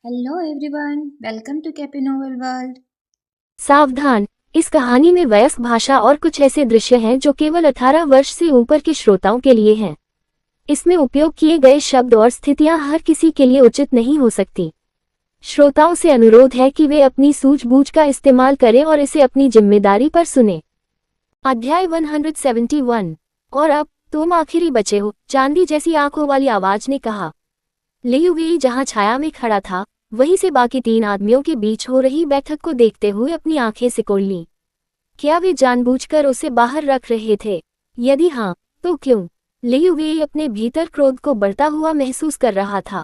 Hello everyone, welcome to कैपी novel world. सावधान, इस कहानी में वयस्क भाषा और कुछ ऐसे दृश्य हैं जो केवल 18 वर्ष से ऊपर के श्रोताओं के लिए हैं। इसमें उपयोग किए गए शब्द और स्थितियां हर किसी के लिए उचित नहीं हो सकती। श्रोताओं से अनुरोध है कि वे अपनी सूझबूझ का इस्तेमाल करें और इसे अपनी जिम्मेदारी पर सुनें। अध्याय 171। और अब तुम आखिरी बचे हो, चांदी जैसी आंखों वाली आवाज ने कहा। लियू वेई जहां छाया में खड़ा था, वहीं से बाकी 3 आदमियों के बीच हो रही बैठक को देखते हुए अपनी आंखें सिकोड़ लीं। क्या वे जानबूझकर उसे बाहर रख रहे थे? यदि हाँ, तो क्यों? लियू वेई अपने भीतर क्रोध को बढ़ता हुआ महसूस कर रहा था।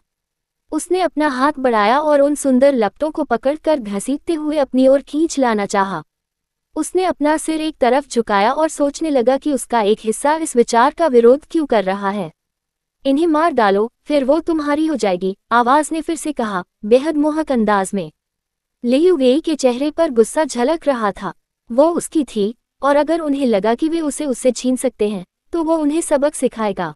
उसने अपना हाथ बढ़ाया और उन सुंदर लपटों को पकड़कर घसीटते हुए अपनी ओर खींच लाना चाहा। उसने अपना सिर एक तरफ झुकाया और सोचने लगा कि उसका एक हिस्सा इस विचार का विरोध क्यों कर रहा है। इन्हें मार डालो, फिर वो तुम्हारी हो जाएगी, आवाज ने फिर से कहा, बेहद मोहक अंदाज में। लियू वेई के चेहरे पर गुस्सा झलक रहा था। वो उसकी थी, और अगर उन्हें लगा कि वे उसे उससे छीन सकते हैं, तो वो उन्हें सबक सिखाएगा।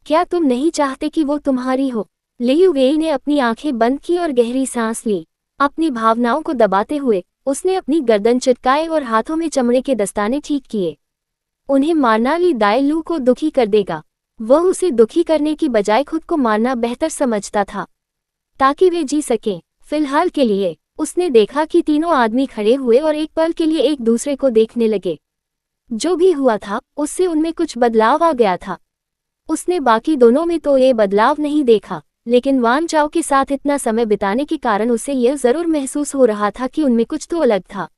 क्या तुम नहीं चाहते कि वो तुम्हारी हो? लियू वेई ने अपनी आंखें बंद की और गहरी सांस ली। अपनी भावनाओं को दबाते हुए उसने अपनी गर्दन चिटकाए और हाथों में चमड़े के दस्ताने ठीक किए। उन्हें मारना ली दाई लू को दुखी कर देगा। वह उसे दुखी करने की बजाय खुद को मारना बेहतर समझता था, ताकि वे जी सकें। फिलहाल के लिए उसने देखा कि तीनों आदमी खड़े हुए और एक पल के लिए एक दूसरे को देखने लगे। जो भी हुआ था, उससे उनमें कुछ बदलाव आ गया था। उसने बाकी दोनों में तो ये बदलाव नहीं देखा, लेकिन वान चाओ के साथ इतना समय बिताने के कारण उसे यह जरूर महसूस हो रहा था कि उनमें कुछ तो अलग था।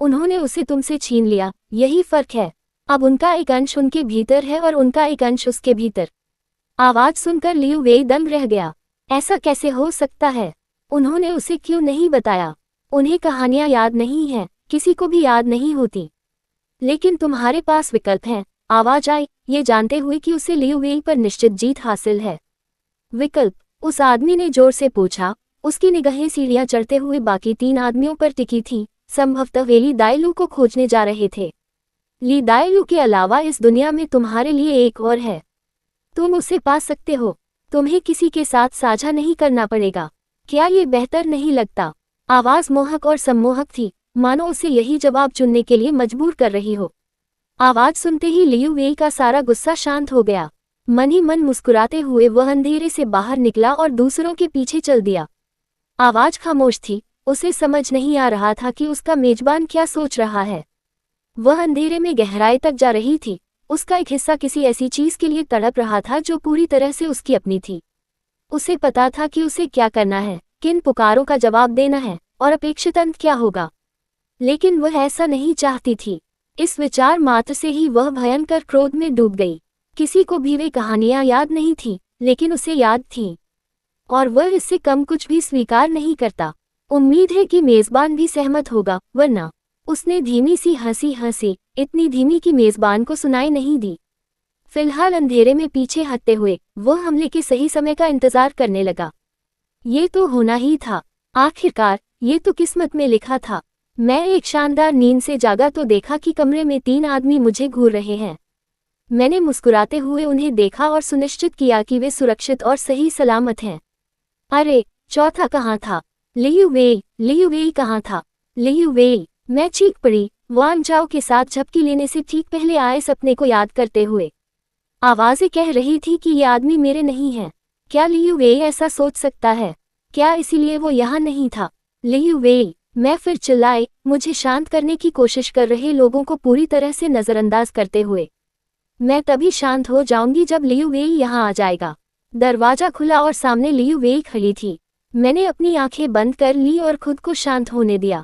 उन्होंने उसे तुमसे छीन लिया, यही फर्क है। अब उनका एक अंश उनके भीतर है और उनका एक अंश उसके भीतर। आवाज सुनकर लियू वेई दंग रह गया। ऐसा कैसे हो सकता है? उन्होंने उसे क्यों नहीं बताया? उन्हें कहानियां याद नहीं हैं, किसी को भी याद नहीं होती। लेकिन तुम्हारे पास विकल्प हैं, आवाज आई, ये जानते हुए कि उसे लियू वेई पर निश्चित जीत हासिल है। विकल्प? उस आदमी ने जोर से पूछा। उसकी निगाहें सीढ़ियां चढ़ते हुए बाकी 3 आदमियों पर टिकी थीं, संभवतः वे ली दाई को खोजने जा रहे थे। ली दाई के अलावा इस दुनिया में तुम्हारे लिए एक और है। तुम उसे पा सकते हो। तुम्हें किसी के साथ साझा नहीं करना पड़ेगा। क्या ये बेहतर नहीं लगता? आवाज मोहक और सम्मोहक थी, मानो उसे यही जवाब चुनने के लिए मजबूर कर रही हो। आवाज सुनते ही लियू वेई का सारा गुस्सा शांत हो गया। मन ही मन मुस्कुराते हुए वह अंधेरे से बाहर निकला और दूसरों के पीछे चल दिया। आवाज खामोश थी, उसे समझ नहीं आ रहा था कि उसका मेजबान क्या सोच रहा है। वह अंधेरे में गहराई तक जा रही थी। उसका एक हिस्सा किसी ऐसी चीज के लिए तड़प रहा था जो पूरी तरह से उसकी अपनी थी। उसे पता था कि उसे क्या करना है, किन पुकारों का जवाब देना है, और अपेक्षित अंत क्या होगा। लेकिन वह ऐसा नहीं चाहती थी। इस विचार मात्र से ही वह भयंकर क्रोध में डूब गई। किसी को भी वे कहानियां याद नहीं थीं, लेकिन उसे याद थीं, और वह इससे कम कुछ भी स्वीकार नहीं करता। उम्मीद है कि मेजबान भी सहमत होगा, वरना। उसने धीमी सी हंसी हंसी, इतनी धीमी कि मेजबान को सुनाई नहीं दी। फिलहाल अंधेरे में पीछे हटते हुए वह हमले के सही समय का इंतजार करने लगा। ये तो होना ही था। आखिरकार ये तो किस्मत में लिखा था। मैं एक शानदार नींद से जागा तो देखा कि कमरे में 3 आदमी मुझे घूर रहे हैं। मैंने मुस्कुराते हुए उन्हें देखा और सुनिश्चित किया कि वे सुरक्षित और सही सलामत हैं। अरे, चौथा कहाँ था? लियू वेई कहाँ था? लियू वेई, मैं चीख पड़ी, वान चाओ के साथ झपकी लेने से ठीक पहले आए सपने को याद करते हुए। आवाजें कह रही थी कि ये आदमी मेरे नहीं हैं। क्या लियू वेई ऐसा सोच सकता है? क्या इसीलिए वो यहाँ नहीं था? लियू वेई, मैं फिर चिल्लाई, मुझे शांत करने की कोशिश कर रहे लोगों को पूरी तरह से नजरअंदाज करते हुए। मैं तभी शांत हो जाऊंगी जब लियू वेई यहाँ आ जाएगा। दरवाजा खुला और सामने लियू वेई खड़ी थी। मैंने अपनी आंखें बंद कर ली और खुद को शांत होने दिया।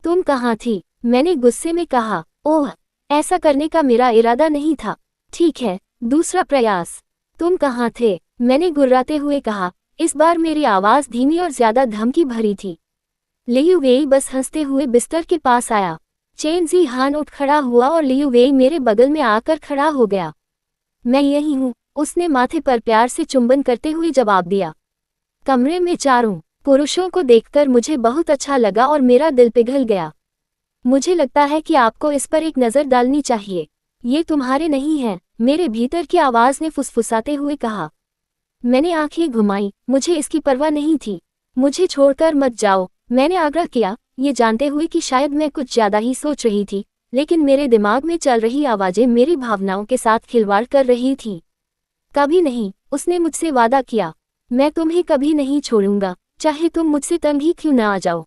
तुम कहाँ थी? मैंने गुस्से में कहा। ओह, ऐसा करने का मेरा इरादा नहीं था। ठीक है, दूसरा प्रयास। तुम कहाँ थे? मैंने गुर्राते हुए कहा। इस बार मेरी आवाज धीमी और ज्यादा धमकी भरी थी। लियू वेई बस हंसते हुए बिस्तर के पास आया। चेन जी हान उठ खड़ा हुआ और लियू वेई मेरे बगल में आकर खड़ा हो गया। मैं यही हूँ, उसने माथे पर प्यार से चुंबन करते हुए जवाब दिया। कमरे में चारों पुरुषों को देखकर मुझे बहुत अच्छा लगा और मेरा दिल पिघल गया। मुझे लगता है कि आपको इस पर एक नज़र डालनी चाहिए। ये तुम्हारे नहीं हैं, मेरे भीतर की आवाज़ ने फुसफुसाते हुए कहा। मैंने आंखें घुमाई, मुझे इसकी परवाह नहीं थी। मुझे छोड़कर मत जाओ, मैंने आग्रह किया, ये जानते हुए कि शायद मैं कुछ ज्यादा ही सोच रही थी, लेकिन मेरे दिमाग में चल रही आवाजें मेरी भावनाओं के साथ खिलवाड़ कर रही थी। कभी नहीं, उसने मुझसे वादा किया। मैं तुम्हें कभी नहीं छोड़ूंगा, चाहे तुम मुझसे तंग ही क्यों ना आ जाओ।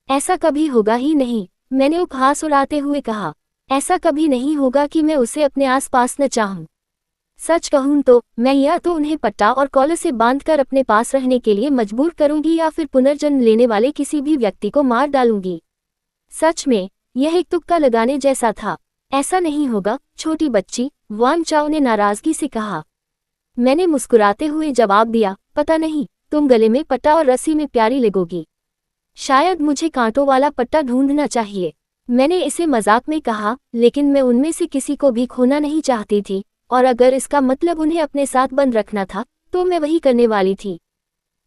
ऐसा कभी होगा ही नहीं, मैंने उपहास उड़ाते हुए कहा। ऐसा कभी नहीं होगा कि मैं उसे अपने आसपास न चाहूं। सच कहूं तो मैं या तो उन्हें पट्टा और कॉलर से बांधकर अपने पास रहने के लिए मजबूर करूंगी या फिर पुनर्जन्म लेने वाले किसी भी व्यक्ति को मार डालूंगी। सच में यह एक तुक्का लगाने जैसा था। ऐसा नहीं होगा, छोटी बच्ची, वान चाओ ने नाराजगी से कहा। मैंने मुस्कुराते हुए जवाब दिया, पता नहीं, तुम गले में पट्टा और रस्सी में प्यारी लगोगी। शायद मुझे कांटों वाला पट्टा ढूंढना चाहिए। मैंने इसे मजाक में कहा, लेकिन मैं उनमें से किसी को भी खोना नहीं चाहती थी, और अगर इसका मतलब उन्हें अपने साथ बंद रखना था तो मैं वही करने वाली थी।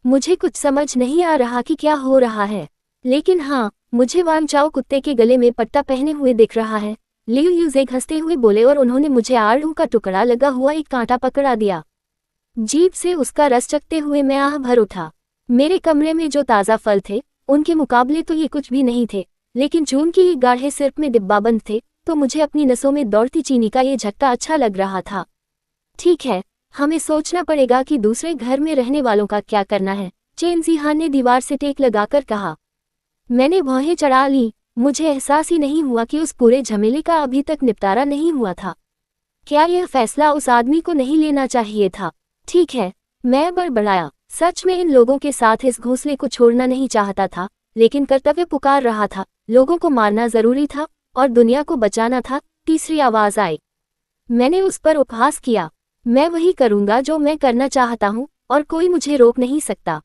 मुझे कुछ समझ नहीं आ रहा कि क्या हो रहा है, लेकिन हाँ, मुझे वान चाओ कुत्ते के गले में पट्टा पहने हुए दिख रहा है। लियू यूजेक हंसते हुए बोले और उन्होंने मुझे आलू का टुकड़ा लगा हुआ एक कांटा पकड़ा दिया। जीभ से उसका रस चखते हुए मैं आह भर उठा। मेरे कमरे में जो ताज़ा फल थे उनके मुकाबले तो ये कुछ भी नहीं थे, लेकिन चून के ये गाढ़े सिर्फ में डिब्बाबंद थे तो मुझे अपनी नसों में दौड़ती चीनी का ये झटका अच्छा लग रहा था। ठीक है, हमें सोचना पड़ेगा कि दूसरे घर में रहने वालों का क्या करना है, चेन ज़िहान ने दीवार से टेक लगाकर कहा। मैंने भौहें चढ़ा ली। मुझे एहसास ही नहीं हुआ कि उस पूरे झमेले का अभी तक निपटारा नहीं हुआ था। क्या यह फैसला उस आदमी को नहीं लेना चाहिए था? ठीक है, मैं बड़बड़ाया। सच में इन लोगों के साथ इस घोंसले को छोड़ना नहीं चाहता था, लेकिन कर्तव्य पुकार रहा था। लोगों को मारना जरूरी था और दुनिया को बचाना था। तीसरी आवाज आई। मैंने उस पर उपहास किया। मैं वही करूंगा जो मैं करना चाहता हूं और कोई मुझे रोक नहीं सकता,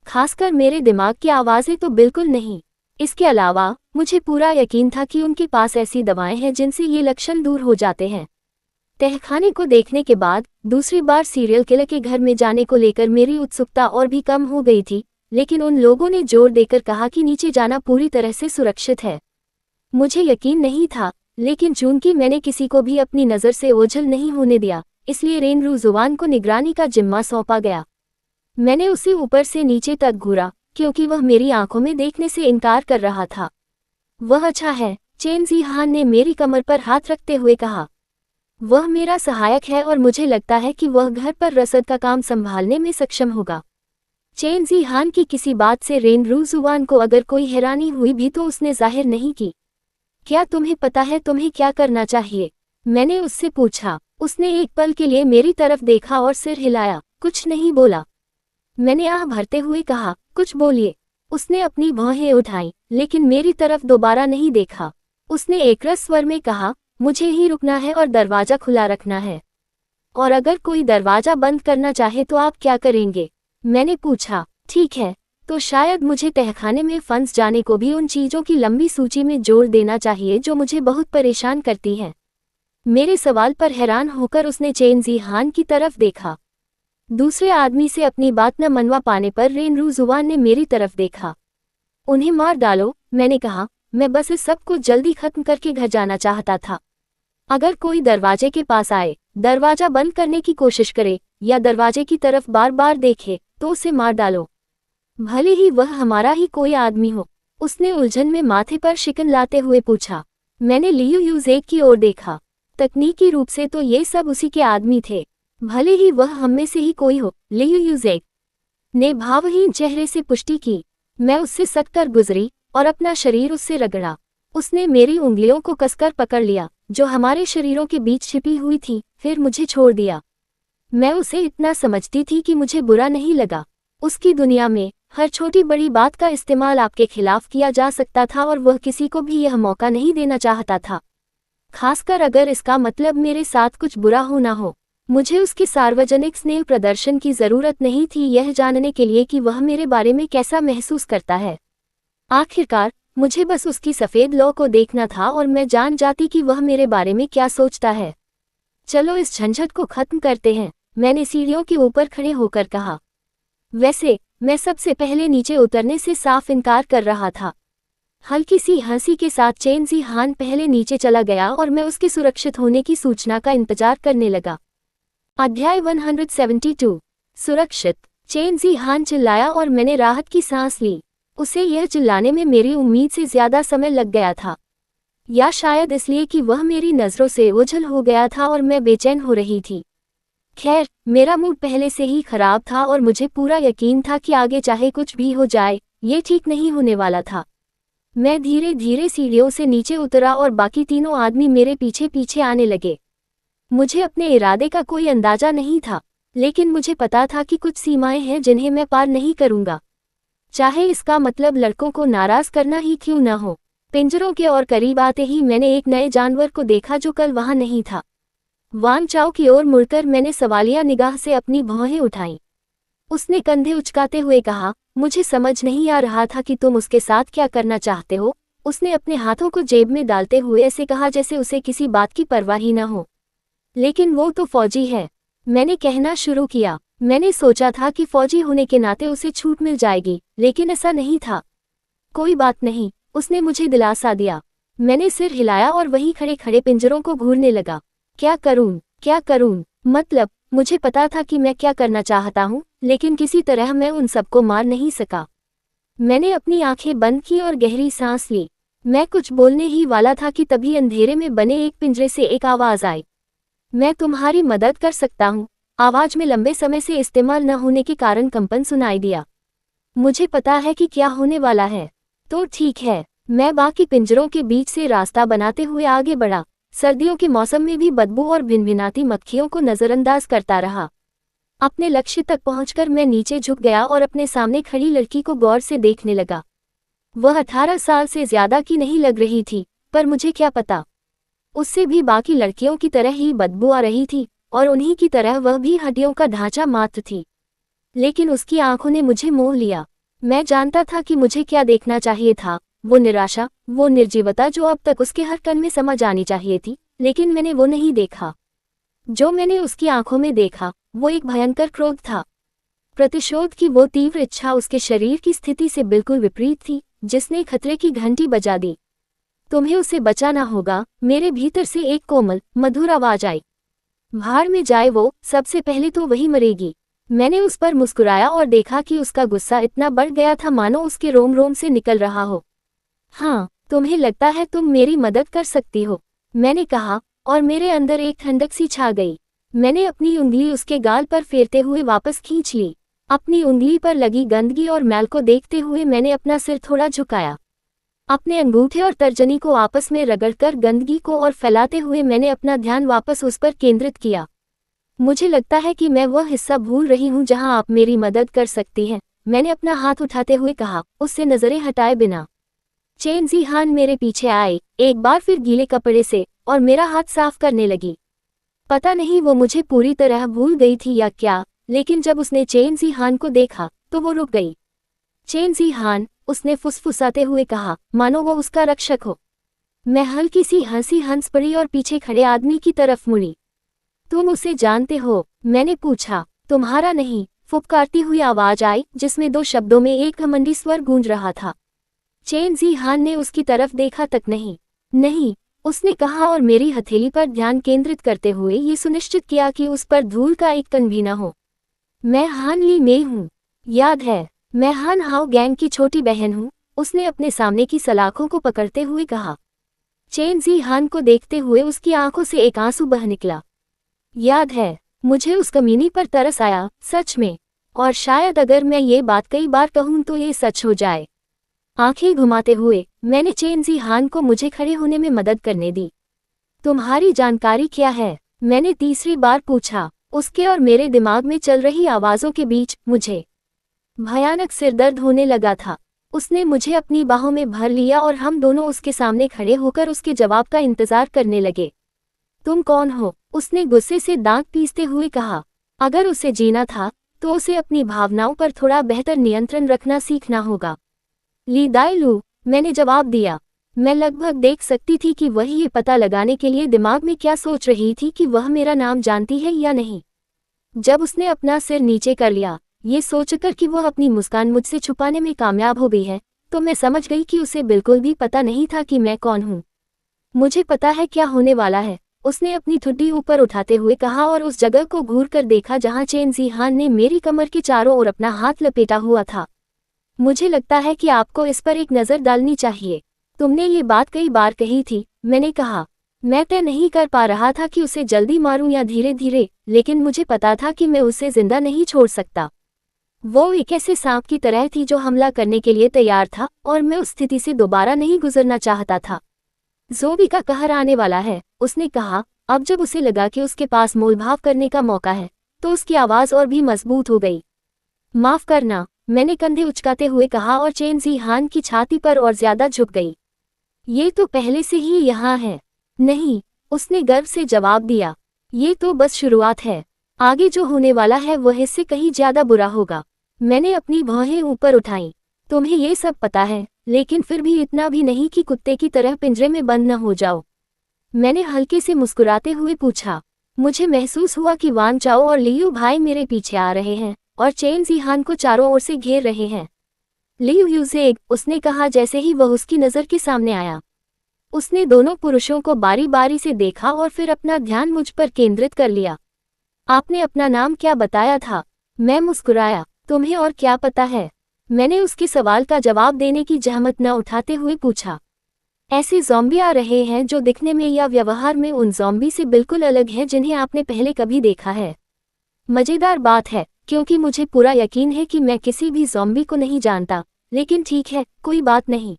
खासकर मेरे दिमाग की आवाजें तो बिल्कुल नहीं। इसके अलावा मुझे पूरा यकीन था कि उनके पास ऐसी दवाएं हैं जिनसे ये लक्षण दूर हो जाते हैं। तहखाने को देखने के बाद दूसरी बार सीरियल किलर के घर में जाने को लेकर मेरी उत्सुकता और भी कम हो गई थी, लेकिन उन लोगों ने जोर देकर कहा कि नीचे जाना पूरी तरह से सुरक्षित है। मुझे यकीन नहीं था, लेकिन चूंकि मैंने किसी को भी अपनी नज़र से ओझल नहीं होने दिया, इसलिए रेनरू जुवान को निगरानी का जिम्मा सौंपा गया। मैंने उसे ऊपर से नीचे तक घूरा, क्योंकि वह मेरी आंखों में देखने से इनकार कर रहा था। वह अच्छा है, चेन ज़िहान ने मेरी कमर पर हाथ रखते हुए कहा। वह मेरा सहायक है और मुझे लगता है कि वह घर पर रसद का काम संभालने में सक्षम होगा। चेन ज़िहान की किसी बात से रेनरू जुवान को अगर कोई हैरानी हुई भी तो उसने जाहिर नहीं की। क्या तुम्हें पता है तुम्हें क्या करना चाहिए? मैंने उससे पूछा। उसने एक पल के लिए मेरी तरफ देखा और सिर हिलाया, कुछ नहीं बोला। मैंने आह भरते हुए कहा, कुछ बोलिए। उसने अपनी भौहें उठाई, लेकिन मेरी तरफ दोबारा नहीं देखा। उसने एकरस स्वर में कहा, मुझे ही रुकना है और दरवाजा खुला रखना है। और अगर कोई दरवाजा बंद करना चाहे तो आप क्या करेंगे? मैंने पूछा। ठीक है, तो शायद मुझे तहखाने में फंस जाने को भी उन चीज़ों की लंबी सूची में जोड़ देना चाहिए जो मुझे बहुत परेशान करती हैं। मेरे सवाल पर हैरान होकर उसने चेन ज़िहान की तरफ देखा। दूसरे आदमी से अपनी बात न मनवा पाने पर रेनरू जुवान ने मेरी तरफ देखा। उन्हें मार डालो, मैंने कहा। मैं बस इस सब को जल्दी खत्म करके घर जाना चाहता था। अगर कोई दरवाजे के पास आए, दरवाजा बंद करने की कोशिश करे या दरवाजे की तरफ बार बार देखे तो उसे मार डालो, भले ही वह हमारा ही कोई आदमी हो। उसने उलझन में माथे पर शिकन लाते हुए पूछा। मैंने लियू यूजेक की ओर देखा। तकनीकी रूप से तो ये सब उसी के आदमी थे, भले ही वह हम में से ही कोई हो। लियू यूजेक ने भावहीन चेहरे से पुष्टि की। मैं उससे सटकर गुजरी और अपना शरीर उससे रगड़ा। उसने मेरी उंगलियों को कसकर पकड़ लिया जो हमारे शरीरों के बीच छिपी हुई थी, फिर मुझे छोड़ दिया। मैं उसे इतना समझती थी कि मुझे बुरा नहीं लगा। उसकी दुनिया में हर छोटी बड़ी बात का इस्तेमाल आपके खिलाफ किया जा सकता था और वह किसी को भी यह मौका नहीं देना चाहता था, खासकर अगर इसका मतलब मेरे साथ कुछ बुरा हो ना हो। मुझे उसके सार्वजनिक स्नेह प्रदर्शन की ज़रूरत नहीं थी यह जानने के लिए कि वह मेरे बारे में कैसा महसूस करता है। आखिरकार मुझे बस उसकी सफ़ेद लौ को देखना था और मैं जान जाती कि वह मेरे बारे में क्या सोचता है। चलो इस झंझट को खत्म करते हैं, मैंने सीढ़ियों के ऊपर खड़े होकर कहा। वैसे मैं सबसे पहले नीचे उतरने से साफ इनकार कर रहा था। हल्की सी हंसी के साथ चेन ज़िहान पहले नीचे चला गया और मैं उसके सुरक्षित होने की सूचना का इंतजार करने लगा। अध्याय 172 सुरक्षित। चेन जी हान चिल्लाया और मैंने राहत की सांस ली। उसे यह चिल्लाने में मेरी उम्मीद से ज्यादा समय लग गया था, या शायद इसलिए कि वह मेरी नजरों से ओझल हो गया था और मैं बेचैन हो रही थी। खैर, मेरा मूड पहले से ही खराब था और मुझे पूरा यकीन था कि आगे चाहे कुछ भी हो जाए, ये ठीक नहीं होने वाला था। मैं धीरे धीरे सीढ़ियों से नीचे उतरा और बाकी तीनों आदमी मेरे पीछे पीछे आने लगे। मुझे अपने इरादे का कोई अंदाजा नहीं था, लेकिन मुझे पता था कि कुछ सीमाएं हैं जिन्हें मैं पार नहीं करूंगा, चाहे इसका मतलब लड़कों को नाराज करना ही क्यों न हो। पिंजरों के और करीब आते ही मैंने एक नए जानवर को देखा जो कल वहां नहीं था। वान चाओ की ओर मुड़कर मैंने सवालिया निगाह से अपनी भौहें उठाईं। उसने कंधे उचकाते हुए कहा, मुझे समझ नहीं आ रहा था कि तुम उसके साथ क्या करना चाहते हो। उसने अपने हाथों को जेब में डालते हुए ऐसे कहा जैसे उसे किसी बात की परवाह ही न हो। लेकिन वो तो फौजी है, मैंने कहना शुरू किया। मैंने सोचा था कि फौजी होने के नाते उसे छूट मिल जाएगी, लेकिन ऐसा नहीं था। कोई बात नहीं, उसने मुझे दिलासा दिया। मैंने सिर हिलाया और वहीं खड़े खड़े पिंजरों को घूरने लगा। क्या करूं? मतलब, मुझे पता था कि मैं क्या करना चाहता हूं, लेकिन किसी तरह मैं उन सबको मार नहीं सका। मैंने अपनी आंखें बंद की और गहरी सांस ली। मैं कुछ बोलने ही वाला था कि तभी अंधेरे में बने एक पिंजरे से एक आवाज आई। मैं तुम्हारी मदद कर सकता हूं। आवाज में लंबे समय से इस्तेमाल न होने के कारण कंपन सुनाई दिया। मुझे पता है कि क्या होने वाला है, तो ठीक है। मैं बाकी पिंजरों के बीच से रास्ता बनाते हुए आगे बढ़ा, सर्दियों के मौसम में भी बदबू और भिनभिनाती मक्खियों को नजरअंदाज करता रहा। अपने लक्ष्य तक पहुंचकर मैं नीचे झुक गया और अपने सामने खड़ी लड़की को गौर से देखने लगा। वह 18 साल से ज्यादा की नहीं लग रही थी, पर मुझे क्या पता, उससे भी बाकी लड़कियों की तरह ही बदबू आ रही थी और उन्हीं की तरह वह भी हड्डियों का ढांचा मात्र थी। लेकिन उसकी आंखों ने मुझे मोह लिया। मैं जानता था कि मुझे क्या देखना चाहिए था, वो निराशा, वो निर्जीवता जो अब तक उसके हर कण में समझ आनी चाहिए थी, लेकिन मैंने वो नहीं देखा। जो मैंने उसकी आंखों में देखा, वो एक भयंकर क्रोध था। प्रतिशोध की वो तीव्र इच्छा उसके शरीर की स्थिति से बिल्कुल विपरीत थी, जिसने खतरे की घंटी बजा दी। तुम्हें उसे बचाना होगा, मेरे भीतर से एक कोमल, मधुर आवाज आई। भाड़ में जाए वो, सबसे पहले तो वही मरेगी। मैंने उस पर मुस्कुराया और देखा कि उसका गुस्सा इतना बढ़ गया था मानो उसके रोम रोम से निकल रहा हो। हाँ, तुम्हें लगता है तुम मेरी मदद कर सकती हो, मैंने कहा, और मेरे अंदर एक ठंडक सी छा गई। मैंने अपनी उंगली उसके गाल पर फेरते हुए वापस खींच ली। अपनी उंगली पर लगी गंदगी और मैल को देखते हुए मैंने अपना सिर थोड़ा झुकाया। अपने अंगूठे और तर्जनी को आपस में रगड़कर गंदगी को और फैलाते हुए मैंने अपना ध्यान वापस उस पर केंद्रित किया। मुझे लगता है कि मैं वह हिस्सा भूल रही हूँ जहाँ आप मेरी मदद कर सकती हैं, मैंने अपना हाथ उठाते हुए कहा, उससे नजरें हटाए बिना। चेन जी हान मेरे पीछे आए, एक बार फिर गीले कपड़े से, और मेरा हाथ साफ करने लगी। पता नहीं वो मुझे पूरी तरह भूल गई थी या क्या, लेकिन जब उसने चेन जी हान को देखा तो वो रुक गई। चेन जी हान, उसने फुसफुसाते हुए कहा, मानो वो उसका रक्षक हो। मैं हल्की सी हंसी हंस पड़ी और पीछे खड़े आदमी की तरफ मुड़ी। तुम उसे जानते हो, मैंने पूछा। तुम्हारा नहीं, फुफकारती हुई आवाज आई जिसमें 2 शब्दों में एक घमंडी स्वर गूंज रहा था। चेन जी हान ने उसकी तरफ देखा तक नहीं। नहीं, उसने कहा और मेरी हथेली पर ध्यान केंद्रित करते हुए ये सुनिश्चित किया कि उस पर धूल का एक कण भी न हो। मैं हान ली मे हूँ, याद है, मैं हान हाओ गैंग की छोटी बहन हूँ, उसने अपने सामने की सलाखों को पकड़ते हुए कहा। चेन जी हान को देखते हुए उसकी आंखों से एक आंसू बह निकला। याद है, मुझे उस कमीनी पर तरस आया, सच में, और शायद अगर मैं ये बात कई बार कहूँ तो ये सच हो जाए। आंखें घुमाते हुए मैंने चेन जी हान को मुझे खड़े होने में मदद करने दी। तुम्हारी जानकारी क्या है, मैंने तीसरी बार पूछा। उसके और मेरे दिमाग में चल रही आवाज़ों के बीच मुझे भयानक सिरदर्द होने लगा था। उसने मुझे अपनी बाहों में भर लिया और हम दोनों उसके सामने खड़े होकर उसके जवाब का इंतजार करने लगे। तुम कौन हो, उसने गुस्से से दांत पीसते हुए कहा। अगर उसे जीना था तो उसे अपनी भावनाओं पर थोड़ा बेहतर नियंत्रण रखना सीखना होगा। ली दाई लू, मैंने जवाब दिया। मैं लगभग देख सकती थी कि वह ये पता लगाने के लिए दिमाग में क्या सोच रही थी कि वह मेरा नाम जानती है या नहीं। जब उसने अपना सिर नीचे कर लिया, ये सोचकर कि वह अपनी मुस्कान मुझसे छुपाने में कामयाब हो गई है, तो मैं समझ गई कि उसे बिल्कुल भी पता नहीं था कि मैं कौन हूँ। मुझे पता है क्या होने वाला है, उसने अपनी ठुड्डी ऊपर उठाते हुए कहा और उस जगह को घूर कर देखा जहां चेन ज़िहान ने मेरी कमर के चारों ओर अपना हाथ लपेटा हुआ था। मुझे लगता है कि आपको इस पर एक नज़र डालनी चाहिए। तुमने ये बात कई बार कही थी, मैंने कहा। मैं तय नहीं कर पा रहा था कि उसे जल्दी मारूं या धीरे धीरे, लेकिन मुझे पता था कि मैं उसे जिंदा नहीं छोड़ सकता। वो एक ऐसे सांप की तरह थी जो हमला करने के लिए तैयार था और मैं उस स्थिति से दोबारा नहीं गुजरना चाहता था। ज़ोबी का कहर आने वाला है, उसने कहा। अब जब उसे लगा कि उसके पास मोलभाव करने का मौका है, तो उसकी आवाज़ और भी मजबूत हो गई। माफ़ करना, मैंने कंधे उचकाते हुए कहा और चेन ज़िहान की छाती पर और ज्यादा झुक गई। ये तो पहले से ही यहाँ है। नहीं, उसने गर्व से जवाब दिया। ये तो बस शुरुआत है। आगे जो होने वाला है वह इससे कहीं ज्यादा बुरा होगा। मैंने अपनी भौहें ऊपर उठाईं। तुम्हें ये सब पता है, लेकिन फिर भी इतना भी नहीं कि कुत्ते की तरह पिंजरे में बंद न हो जाओ। मैंने हल्के से मुस्कुराते हुए पूछा। मुझे महसूस हुआ कि वान चाओ और लियू भाई मेरे पीछे आ रहे हैं और चेन ज़िहान को चारों ओर से घेर रहे हैं। लियू यूज़ेग, उसने कहा जैसे ही वह उसकी नज़र के सामने आया। उसने दोनों पुरुषों को बारी बारी से देखा और फिर अपना ध्यान मुझ पर केंद्रित कर लिया। आपने अपना नाम क्या बताया था? मैं मुस्कुराया। तुम्हें और क्या पता है? मैंने उसके सवाल का जवाब देने की जहमत न उठाते हुए पूछा। ऐसे ज़ॉम्बी आ रहे हैं जो दिखने में या व्यवहार में उन ज़ॉम्बी से बिल्कुल अलग हैं जिन्हें आपने पहले कभी देखा है। मज़ेदार बात है, क्योंकि मुझे पूरा यकीन है कि मैं किसी भी ज़ॉम्बी को नहीं जानता, लेकिन ठीक है, कोई बात नहीं।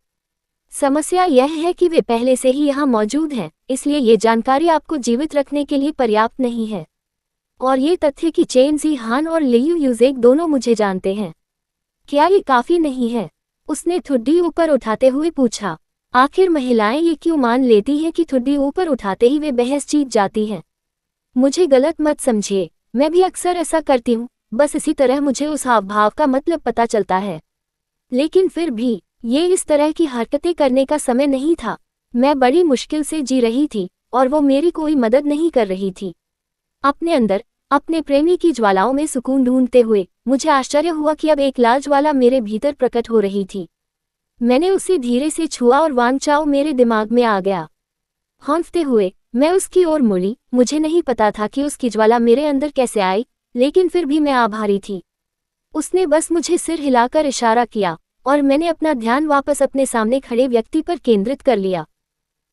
समस्या यह है कि वे पहले से ही यहाँ मौजूद हैं, इसलिए ये जानकारी आपको जीवित रखने के लिए पर्याप्त नहीं है। और ये तथ्य कि चेन ज़िहान और लियू यूज़ेग दोनों मुझे जानते हैं, क्या ये काफ़ी नहीं है? उसने ठुड्डी ऊपर उठाते हुए पूछा। आखिर महिलाएं ये क्यों मान लेती हैं कि ठुड्डी ऊपर उठाते ही वे बहस जीत जाती हैं? मुझे गलत मत समझिए, मैं भी अक्सर ऐसा करती हूँ, बस इसी तरह मुझे उस हाव-भाव का मतलब पता चलता है। लेकिन फिर भी, ये इस तरह की हरकतें करने का समय नहीं था। मैं बड़ी मुश्किल से जी रही थी, और वो मेरी कोई मदद नहीं कर रही थी। अपने अंदर, अपने प्रेमी की ज्वालाओं में सुकून ढूंढते हुए, मुझे आश्चर्य हुआ कि अब एक लाल ज्वाला मेरे भीतर प्रकट हो रही थी। मैंने उसे धीरे से छुआ और वान चाओ मेरे दिमाग में आ गया। हौंफते हुए, मैं उसकी ओर मुड़ी। मुझे नहीं पता था कि उसकी ज्वाला मेरे अंदर कैसे आई, लेकिन फिर भी मैं आभारी थी। उसने बस मुझे सिर हिलाकर इशारा किया, और मैंने अपना ध्यान वापस अपने सामने खड़े व्यक्ति पर केंद्रित कर लिया।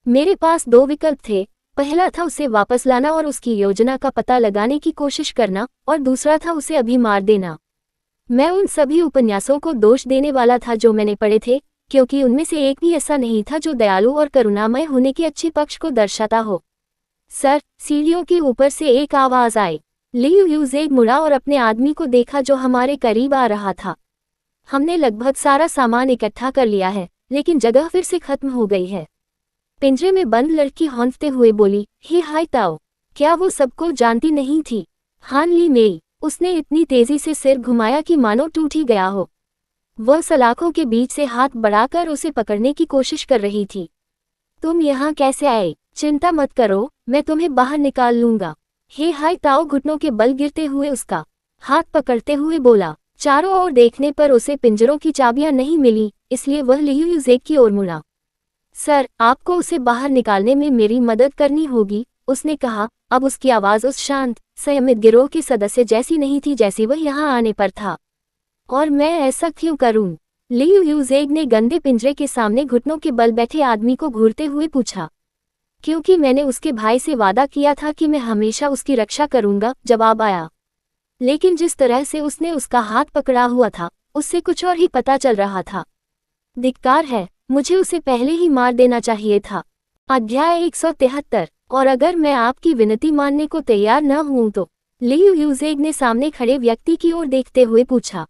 मेरे पास दो विकल्प थे। पहला था उसे वापस लाना और उसकी योजना का पता लगाने की कोशिश करना, और दूसरा था उसे अभी मार देना। मैं उन सभी उपन्यासों को दोष देने वाला था जो मैंने पढ़े थे, क्योंकि उनमें से एक भी ऐसा नहीं था जो दयालु और करुणामय होने के अच्छे पक्ष को दर्शाता हो। सर, सीढ़ियों के ऊपर से एक आवाज आई। लियू यूज़ेग मुड़ा और अपने आदमी को देखा जो हमारे करीब आ रहा था। हमने लगभग सारा सामान इकट्ठा कर लिया है, लेकिन जगह फिर से खत्म हो गई है। पिंजरे में बंद लड़की हौंफते हुए बोली, हे हाय ताओ, क्या वो सबको जानती नहीं थी? हान ली मेई, उसने इतनी तेजी से सिर घुमाया कि मानो टूट ही गया हो। वह सलाखों के बीच से हाथ बढ़ाकर उसे पकड़ने की कोशिश कर रही थी। तुम यहाँ कैसे आए? चिंता मत करो, मैं तुम्हें बाहर निकाल लूंगा। हे हाय ताओ घुटनों के बल गिरते हुए उसका हाथ पकड़ते हुए बोला। चारों ओर देखने पर उसे पिंजरों की चाबियां नहीं मिली, इसलिए वह लियू यूज़ेग की ओर मुड़ा। सर, आपको उसे बाहर निकालने में मेरी मदद करनी होगी, उसने कहा। अब उसकी आवाज़ उस शांत, संयमित गिरोह के सदस्य जैसी नहीं थी जैसी वह यहाँ आने पर था। और मैं ऐसा क्यों करूं? लियू यूज़ेग ने गंदे पिंजरे के सामने घुटनों के बल बैठे आदमी को घूरते हुए पूछा। क्योंकि मैंने उसके भाई से वादा किया था कि मैं हमेशा उसकी रक्षा करूंगा, जवाब आया। लेकिन जिस तरह से उसने उसका हाथ पकड़ा हुआ था, उससे कुछ और ही पता चल रहा था। धिक्कार है, मुझे उसे पहले ही मार देना चाहिए था। अध्याय 173। और अगर मैं आपकी विनती मानने को तैयार न हूं तो? लियू यूज़ेग ने सामने खड़े व्यक्ति की ओर देखते हुए पूछा।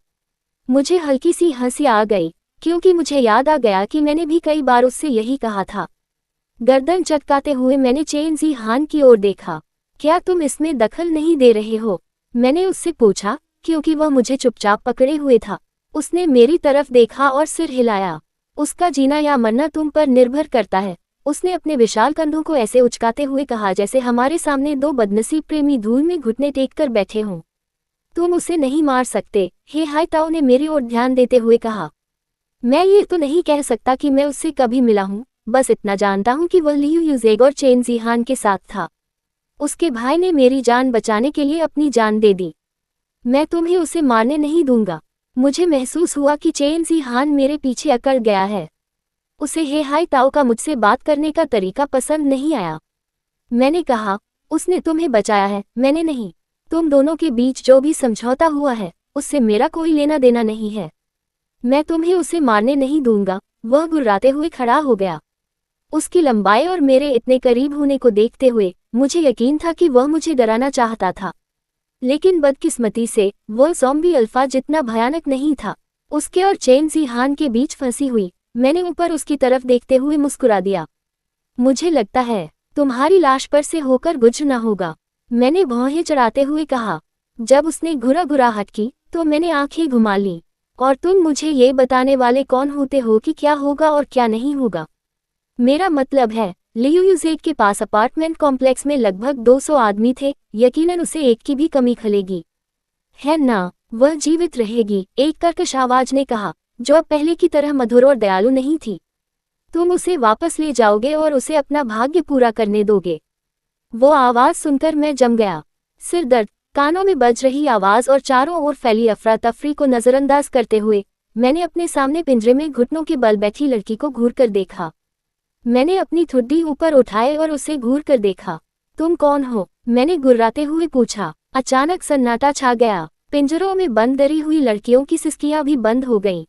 मुझे हल्की सी हंसी आ गई, क्योंकि मुझे याद आ गया कि मैंने भी कई बार उससे यही कहा था। गर्दन चटकाते हुए मैंने चेन ज़िहान की ओर देखा। क्या तुम इसमें दखल नहीं दे रहे हो? मैंने उससे पूछा, क्योंकि वह मुझे चुपचाप पकड़े हुए था। उसने मेरी तरफ देखा और सिर हिलाया। उसका जीना या मरना तुम पर निर्भर करता है, उसने अपने विशाल कंधों को ऐसे उचकाते हुए कहा जैसे हमारे सामने दो बदनसीब प्रेमी धूल में घुटने टेक कर बैठे हों। तुम उसे नहीं मार सकते, हे हाय ताओ ने मेरी ओर ध्यान देते हुए कहा। मैं ये तो नहीं कह सकता कि मैं उससे कभी मिला हूँ, बस इतना जानता हूँ कि वह लियू यूज़ेग और चेन ज़िहान के साथ था। उसके भाई ने मेरी जान बचाने के लिए अपनी जान दे दी। मैं तुम्हें उसे मारने नहीं दूंगा। मुझे महसूस हुआ कि चेन ज़ी हान मेरे पीछे अकड़ गया है। उसे हे हाई ताओ का मुझसे बात करने का तरीका पसंद नहीं आया। मैंने कहा, उसने तुम्हें बचाया है, मैंने नहीं। तुम दोनों के बीच जो भी समझौता हुआ है उससे मेरा कोई लेना देना नहीं है। मैं तुम्हें उसे मारने नहीं दूंगा। वह गुर्राते हुए खड़ा हो गया। उसकी लंबाई और मेरे इतने करीब होने को देखते हुए मुझे यकीन था कि वह मुझे डराना चाहता था, लेकिन बदकिस्मती से वह ज़ॉम्बी अल्फा जितना भयानक नहीं था। उसके और चेन ज़ी हान के बीच फंसी हुई मैंने ऊपर उसकी तरफ देखते हुए मुस्कुरा दिया। मुझे लगता है तुम्हारी लाश पर से होकर गुजरना होगा, मैंने भौहें चढ़ाते हुए कहा। जब उसने घुराघुराहट की तो मैंने आंखें घुमा लीं। और तुम मुझे ये बताने वाले कौन होते हो कि क्या होगा और क्या नहीं होगा? मेरा मतलब है, लियूजेक के पास अपार्टमेंट कॉम्प्लेक्स में लगभग 200 आदमी थे, यकीनन उसे एक की भी कमी खलेगी। है ना, वह जीवित रहेगी, एक कर्कश आवाज ने कहा, जो अब पहले की तरह मधुर और दयालु नहीं थी। तुम उसे वापस ले जाओगे और उसे अपना भाग्य पूरा करने दोगे। वो आवाज सुनकर मैं जम गया। सिर दर्द, कानों में बज रही आवाज और चारों ओर फैली अफरा तफरी को नजरअंदाज करते हुए मैंने अपने सामने पिंजरे में घुटनों के बल बैठी लड़की को घूर कर देखा। मैंने अपनी ठुड्डी ऊपर उठाए और उसे घूर कर देखा। तुम कौन हो? मैंने गुर्राते हुए पूछा। अचानक सन्नाटा छा गया। पिंजरों में बंद डरी हुई लड़कियों की सिसकियां भी बंद हो गईं।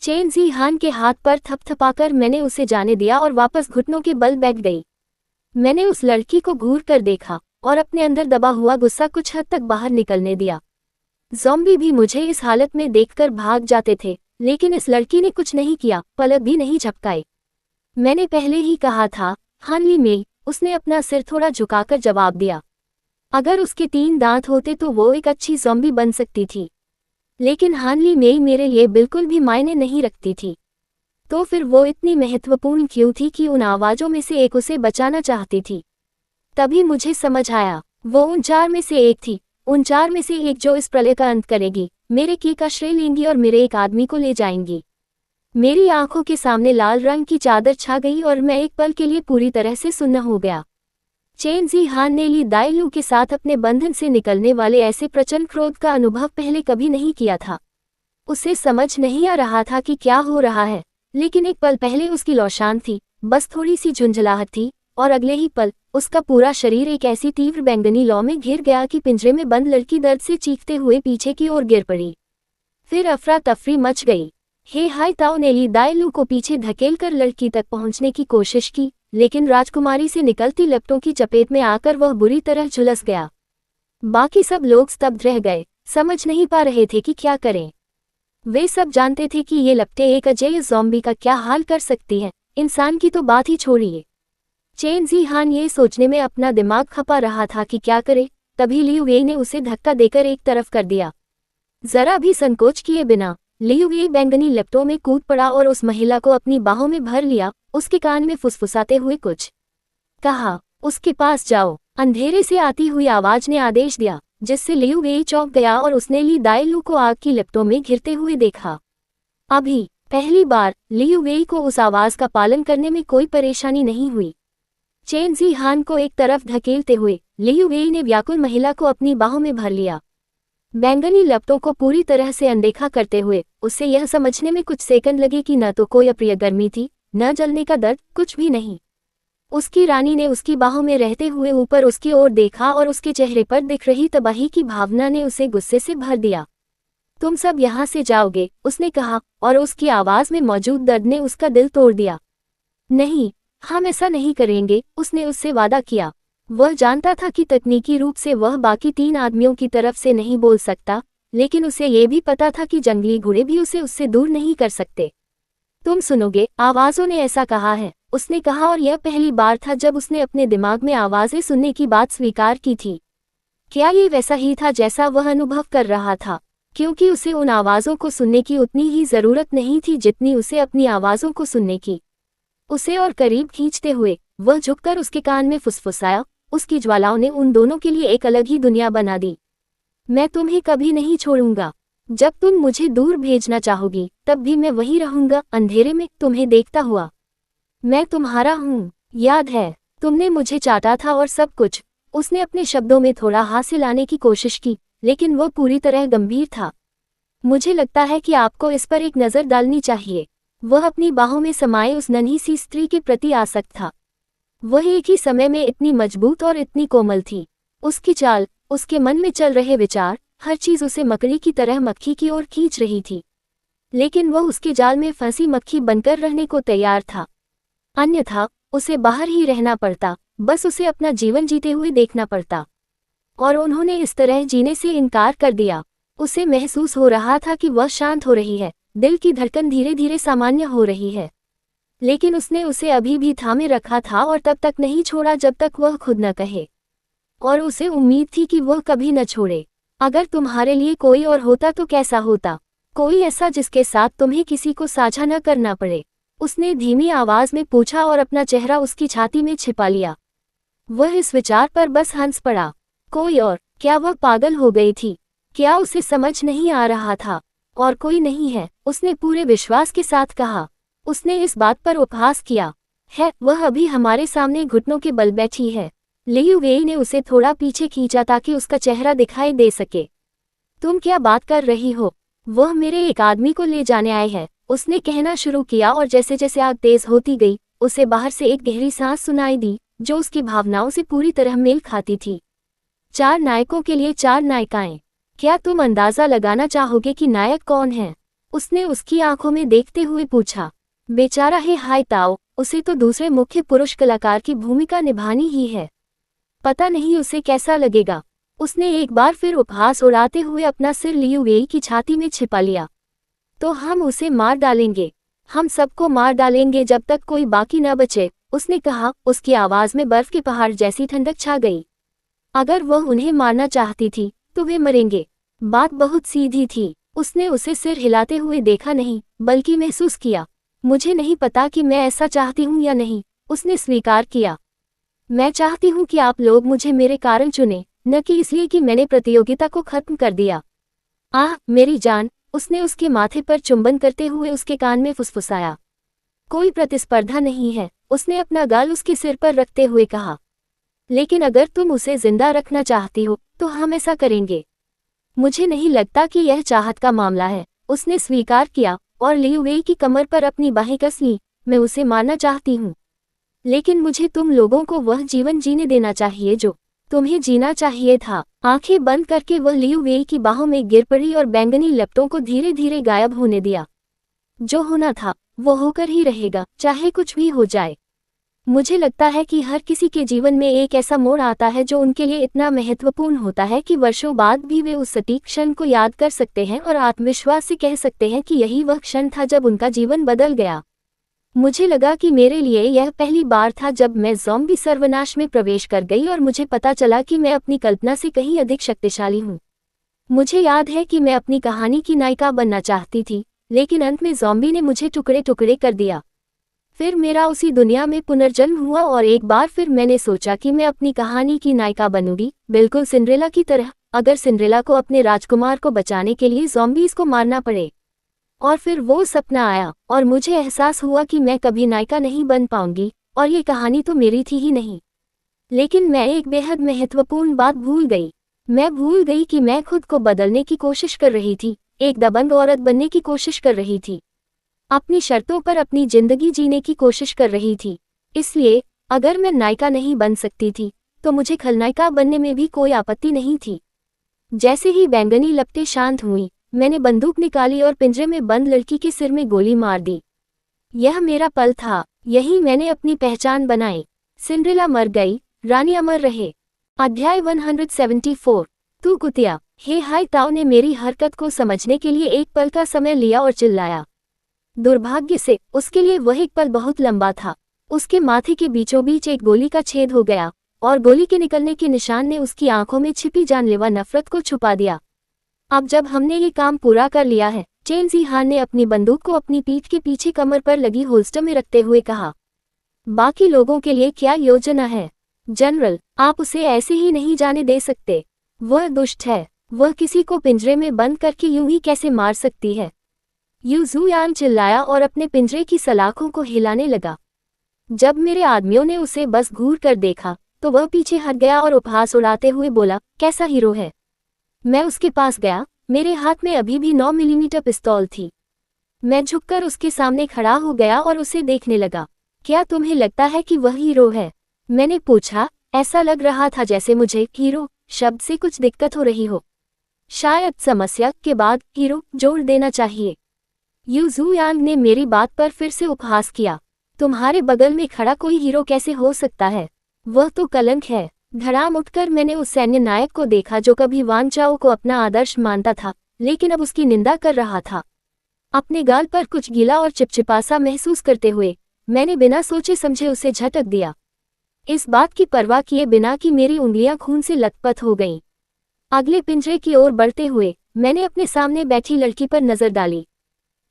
चेन ज़ी हान के हाथ पर थपथपाकर मैंने उसे जाने दिया और वापस घुटनों के बल बैठ गई। मैंने उस लड़की को घूर कर देखा और अपने अंदर दबा हुआ गुस्सा कुछ हद तक बाहर निकलने दिया। ज़ॉम्बी भी मुझे इस हालत में देखकर भाग जाते थे, लेकिन इस लड़की ने कुछ नहीं किया, पलक भी नहीं झपकाई। मैंने पहले ही कहा था, हान ली मेई, उसने अपना सिर थोड़ा झुकाकर जवाब दिया। अगर उसके 3 दांत होते तो वो एक अच्छी ज़ॉम्बी बन सकती थी, लेकिन हान ली मेई मेरे लिए बिल्कुल भी मायने नहीं रखती थी। तो फिर वो इतनी महत्वपूर्ण क्यों थी कि उन आवाज़ों में से एक उसे बचाना चाहती थी? तभी मुझे समझ आया, वो उन 4 में से एक थी, उन 4 में से एक जो इस प्रलय का अंत करेगी, मेरे की का श्रेय लेंगी और मेरे एक आदमी को ले जाएंगी। मेरी आंखों के सामने लाल रंग की चादर छा गई और मैं एक पल के लिए पूरी तरह से सुन्न हो गया। चेन ज़ी हान ने ली दाई लू के साथ अपने बंधन से निकलने वाले ऐसे प्रचंड क्रोध का अनुभव पहले कभी नहीं किया था। उसे समझ नहीं आ रहा था कि क्या हो रहा है, लेकिन एक पल पहले उसकी लौ शांत थी, बस थोड़ी सी झुंझलाहट थी, और अगले ही पल उसका पूरा शरीर एक ऐसी तीव्र बैंगनी लौ में घिर गया कि पिंजरे में बंद लड़की दर्द से चीखते हुए पीछे की ओर गिर पड़ी। फिर अफरा तफरी मच गई। हे हाई ताओ ने ली दाई लू को पीछे धकेलकर लड़की तक पहुंचने की कोशिश की, लेकिन राजकुमारी से निकलती लपटों की चपेट में आकर वह बुरी तरह झुलस गया। बाकी सब लोग स्तब्ध रह गए, समझ नहीं पा रहे थे कि क्या करें। वे सब जानते थे कि ये लपटें एक अजेय ज़ॉम्बी का क्या हाल कर सकती हैं, इंसान की तो बात ही छोड़िए। चेन ज़ी हान ये सोचने में अपना दिमाग खपा रहा था कि क्या करे, तभी लियू वेई ने उसे धक्का देकर एक तरफ कर दिया। जरा भी संकोच किए बिना लियू वेई बैंगनी लपटों में कूद पड़ा और उस महिला को अपनी बाहों में भर लिया, उसके कान में फुसफुसाते हुए कुछ कहा। उसके पास जाओ, अंधेरे से आती हुई आवाज ने आदेश दिया, जिससे लियू वेई चौंक गया और उसने ली दाई लू को आग की लपटों में घिरते हुए देखा। अभी पहली बार लियू वेई को उस आवाज का पालन करने में कोई परेशानी नहीं हुई। चेन ज़ी हान को एक तरफ धकेलते हुए लियू वेई ने व्याकुल महिला को अपनी बाहों में भर लिया। बैंगनी लपटों को पूरी तरह से अनदेखा करते हुए उसे यह समझने में कुछ सेकंड लगे कि न तो कोई अप्रिय गर्मी थी, न जलने का दर्द, कुछ भी नहीं। उसकी रानी ने उसकी बाहों में रहते हुए ऊपर उसकी ओर देखा और उसके चेहरे पर दिख रही तबाही की भावना ने उसे गुस्से से भर दिया। तुम सब यहाँ से जाओगे, उसने कहा, और उसकी आवाज में मौजूद दर्द ने उसका दिल तोड़ दिया। नहीं, हम ऐसा नहीं करेंगे, उसने उससे वादा किया। वह जानता था कि तकनीकी रूप से वह बाकी 3 आदमियों की तरफ से नहीं बोल सकता, लेकिन उसे ये भी पता था कि जंगली घोड़े भी उसे उससे दूर नहीं कर सकते। तुम सुनोगे, आवाज़ों ने ऐसा कहा है, उसने कहा, और यह पहली बार था जब उसने अपने दिमाग में आवाज़ें सुनने की बात स्वीकार की थी। क्या ये वैसा ही था जैसा वह अनुभव कर रहा था? क्योंकि उसे उन आवाज़ों को सुनने की उतनी ही ज़रूरत नहीं थी जितनी उसे अपनी आवाज़ों को सुनने की। उसे और करीब खींचते हुए वह झुककर उसके कान में फुसफुसाया। उसकी ज्वालाओं ने उन दोनों के लिए एक अलग ही दुनिया बना दी। मैं तुम्हें कभी नहीं छोड़ूंगा। जब तुम मुझे दूर भेजना चाहोगी तब भी मैं वहीं रहूंगा, अंधेरे में तुम्हें देखता हुआ। मैं तुम्हारा हूँ, याद है, तुमने मुझे चाटा था और सब कुछ। उसने अपने शब्दों में थोड़ा हास्य लाने की कोशिश की, लेकिन वो पूरी तरह गंभीर था। मुझे लगता है कि आपको इस पर एक नज़र डालनी चाहिए। वह अपनी बाहों में समाये उस नन्ही सी स्त्री के प्रति आसक्त था। वह एक ही समय में इतनी मजबूत और इतनी कोमल थी। उसकी चाल, उसके मन में चल रहे विचार, हर चीज उसे मकड़ी की तरह मक्खी की ओर खींच रही थी। लेकिन वह उसके जाल में फंसी मक्खी बनकर रहने को तैयार था। अन्यथा उसे बाहर ही रहना पड़ता, बस उसे अपना जीवन जीते हुए देखना पड़ता। और उन्होंने इस तरह जीने से इनकार कर दिया। उसे महसूस हो रहा था कि वह शांत हो रही है, दिल की धड़कन धीरे धीरे सामान्य हो रही है। लेकिन उसने उसे अभी भी थामे रखा था और तब तक नहीं छोड़ा जब तक वह खुद न कहे। और उसे उम्मीद थी कि वह कभी न छोड़े। अगर तुम्हारे लिए कोई और होता तो कैसा होता? कोई ऐसा जिसके साथ तुम्हें किसी को साझा न करना पड़े। उसने धीमी आवाज में पूछा और अपना चेहरा उसकी छाती में छिपा लिया। वह इस विचार पर बस हंस पड़ा। कोई और? क्या वह पागल हो गई थी? क्या उसे समझ नहीं आ रहा था? और कोई नहीं है, उसने पूरे विश्वास के साथ कहा। उसने इस बात पर उपहास किया है, वह अभी हमारे सामने घुटनों के बल बैठी है। लियू वेई ने उसे थोड़ा पीछे खींचा ताकि उसका चेहरा दिखाई दे सके। तुम क्या बात कर रही हो? वह मेरे एक आदमी को ले जाने आए हैं, उसने कहना शुरू किया और जैसे जैसे आग तेज होती गई, उसे बाहर से एक गहरी सांस सुनाई दी, जो उसकी भावनाओं से पूरी तरह मेल खाती थी। 4 नायकों के लिए 4 नायिकाएं। क्या तुम अंदाजा लगाना चाहोगे कि नायक कौन है? उसने उसकी आंखों में देखते हुए पूछा। बेचारा है हाय ताओ, उसे तो दूसरे मुख्य पुरुष कलाकार की भूमिका निभानी ही है। पता नहीं उसे कैसा लगेगा। उसने एक बार फिर उपहास उड़ाते हुए अपना सिर लियू वेई की छाती में छिपा लिया। तो हम उसे मार डालेंगे, हम सबको मार डालेंगे जब तक कोई बाकी न बचे, उसने कहा। उसकी आवाज में बर्फ के पहाड़ जैसी ठंडक छा गई। अगर वह उन्हें मारना चाहती थी तो वे मरेंगे। बात बहुत सीधी थी। उसने उसे सिर हिलाते हुए देखा नहीं, बल्कि महसूस किया। मुझे नहीं पता कि मैं ऐसा चाहती हूँ या नहीं, उसने स्वीकार किया। मैं चाहती हूँ कि आप लोग मुझे मेरे कारण चुने, न कि इसलिए कि मैंने प्रतियोगिता को खत्म कर दिया। आह मेरी जान, उसने उसके माथे पर चुंबन करते हुए उसके कान में फुसफुसाया। कोई प्रतिस्पर्धा नहीं है, उसने अपना गाल उसके सिर पर रखते हुए कहा। लेकिन अगर तुम उसे जिंदा रखना चाहती हो तो हम ऐसा करेंगे। मुझे नहीं लगता कि यह चाहत का मामला है, उसने स्वीकार किया और लियू वेई की कमर पर अपनी बाहें कस लीं। मैं उसे मारना चाहती हूँ, लेकिन मुझे तुम लोगों को वह जीवन जीने देना चाहिए जो तुम्हें जीना चाहिए था। आंखें बंद करके वह लियू वेई की बाहों में गिर पड़ी और बैंगनी लपटों को धीरे धीरे गायब होने दिया। जो होना था वो होकर ही रहेगा, चाहे कुछ भी हो जाए। मुझे लगता है कि हर किसी के जीवन में एक ऐसा मोड़ आता है जो उनके लिए इतना महत्वपूर्ण होता है कि वर्षों बाद भी वे उस सटीक क्षण को याद कर सकते हैं और आत्मविश्वास से कह सकते हैं कि यही वह क्षण था जब उनका जीवन बदल गया। मुझे लगा कि मेरे लिए यह पहली बार था जब मैं ज़ॉम्बी सर्वनाश में प्रवेश कर गई और मुझे पता चला कि मैं अपनी कल्पना से कहीं अधिक शक्तिशाली हूँ। मुझे याद है कि मैं अपनी कहानी की नायिका बनना चाहती थी, लेकिन अंत में ज़ॉम्बी ने मुझे टुकड़े टुकड़े कर दिया। फिर मेरा उसी दुनिया में पुनर्जन्म हुआ और एक बार फिर मैंने सोचा कि मैं अपनी कहानी की नायिका बनूंगी, बिल्कुल सिंड्रेला की तरह, अगर सिंड्रेला को अपने राजकुमार को बचाने के लिए ज़ॉम्बीज़ को मारना पड़े। और फिर वो सपना आया और मुझे एहसास हुआ कि मैं कभी नायिका नहीं बन पाऊंगी, और ये कहानी तो मेरी थी ही नहीं। लेकिन मैं एक बेहद महत्वपूर्ण बात भूल गई। मैं भूल गई कि मैं खुद को बदलने की कोशिश कर रही थी, एक दबंग औरत बनने की कोशिश कर रही थी, अपनी शर्तों पर अपनी जिंदगी जीने की कोशिश कर रही थी। इसलिए अगर मैं नायिका नहीं बन सकती थी तो मुझे खलनायिका बनने में भी कोई आपत्ति नहीं थी। जैसे ही बैंगनी लपटें शांत हुई, मैंने बंदूक निकाली और पिंजरे में बंद लड़की के सिर में गोली मार दी। यह मेरा पल था, यही मैंने अपनी पहचान बनाई। सिंड्रेला मर गई, रानी अमर रहे। अध्याय 174। तू कुतिया। हे हाय ताओ ने मेरी हरकत को समझने के लिए एक पल का समय लिया और चिल्लाया। दुर्भाग्य से उसके लिए वह एक पल बहुत लंबा था। उसके माथे के बीचों बीच एक गोली का छेद हो गया और गोली के निकलने के निशान ने उसकी आंखों में छिपी जानलेवा नफरत को छुपा दिया। अब जब हमने ये काम पूरा कर लिया है, चेन ज़ी हान ने अपनी बंदूक को अपनी पीठ के पीछे कमर पर लगी होल्स्टर में रखते हुए कहा। बाकी लोगों के लिए क्या योजना है? जनरल, आप उसे ऐसे ही नहीं जाने दे सकते। वह दुष्ट है, वह किसी को पिंजरे में बंद करके यूं ही कैसे मार सकती है? यू ज़ुयान चिल्लाया और अपने पिंजरे की सलाखों को हिलाने लगा। जब मेरे आदमियों ने उसे बस घूर कर देखा तो वह पीछे हट गया और उपहास उड़ाते हुए बोला, कैसा हीरो है। मैं उसके पास गया, मेरे हाथ में अभी भी 9 मिलीमीटर पिस्तौल थी। मैं झुककर उसके सामने खड़ा हो गया और उसे देखने लगा। क्या तुम्हें लगता है कि वह हीरो है? मैंने पूछा। ऐसा लग रहा था जैसे मुझे हीरो शब्द से कुछ दिक्कत हो रही हो। शायद समस्या के बाद हीरो जोड़ देना चाहिए। यू जुयांग ने मेरी बात पर फिर से उपहास किया। तुम्हारे बगल में खड़ा कोई हीरो कैसे हो सकता है? वह तो कलंक है। धड़ाम उठकर मैंने उस सैन्य नायक को देखा जो कभी वांग चाओ को अपना आदर्श मानता था, लेकिन अब उसकी निंदा कर रहा था। अपने गाल पर कुछ गीला और चिपचिपासा महसूस करते हुए मैंने बिना सोचे समझे उसे झटक दिया, इस बात की परवाह किए बिना कि मेरी उंगलियां खून से लथपथ हो गईं। अगले पिंजरे की ओर बढ़ते हुए मैंने अपने सामने बैठी लड़की पर नजर डाली।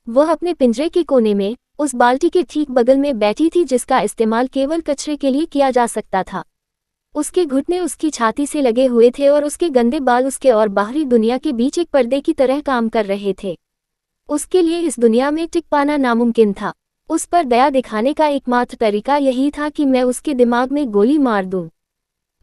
वह अपने पिंजरे के कोने में उस बाल्टी के ठीक बगल में बैठी थी जिसका इस्तेमाल केवल कचरे के लिए किया जा सकता था। उसके घुटने उसकी छाती से लगे हुए थे और उसके गंदे बाल उसके और बाहरी दुनिया के बीच एक पर्दे की तरह काम कर रहे थे। उसके लिए इस दुनिया में टिक पाना नामुमकिन था। उस पर दया दिखाने का एकमात्र तरीका यही था कि मैं उसके दिमाग में गोली मार दूं।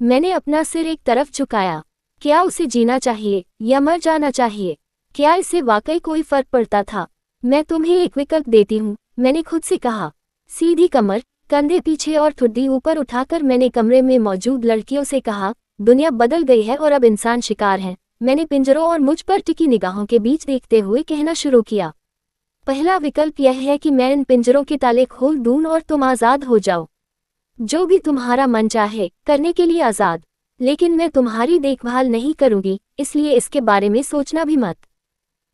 मैंने अपना सिर एक तरफ झुकाया। क्या उसे जीना चाहिए या मर जाना चाहिए? क्या इससे वाकई कोई फर्क पड़ता था? मैं तुम्हें एक विकल्प देती हूँ, मैंने खुद से कहा। सीधी कमर, कंधे पीछे और ठुड्डी ऊपर उठाकर मैंने कमरे में मौजूद लड़कियों से कहा, दुनिया बदल गई है और अब इंसान शिकार हैं। मैंने पिंजरों और मुझ पर टिकी निगाहों के बीच देखते हुए कहना शुरू किया। पहला विकल्प यह है कि मैं इन पिंजरों के ताले खोल दूं और तुम आज़ाद हो जाओ। जो भी तुम्हारा मन चाहे करने के लिए आज़ाद। लेकिन मैं तुम्हारी देखभाल नहीं करूंगी, इसलिए इसके बारे में सोचना भी मत।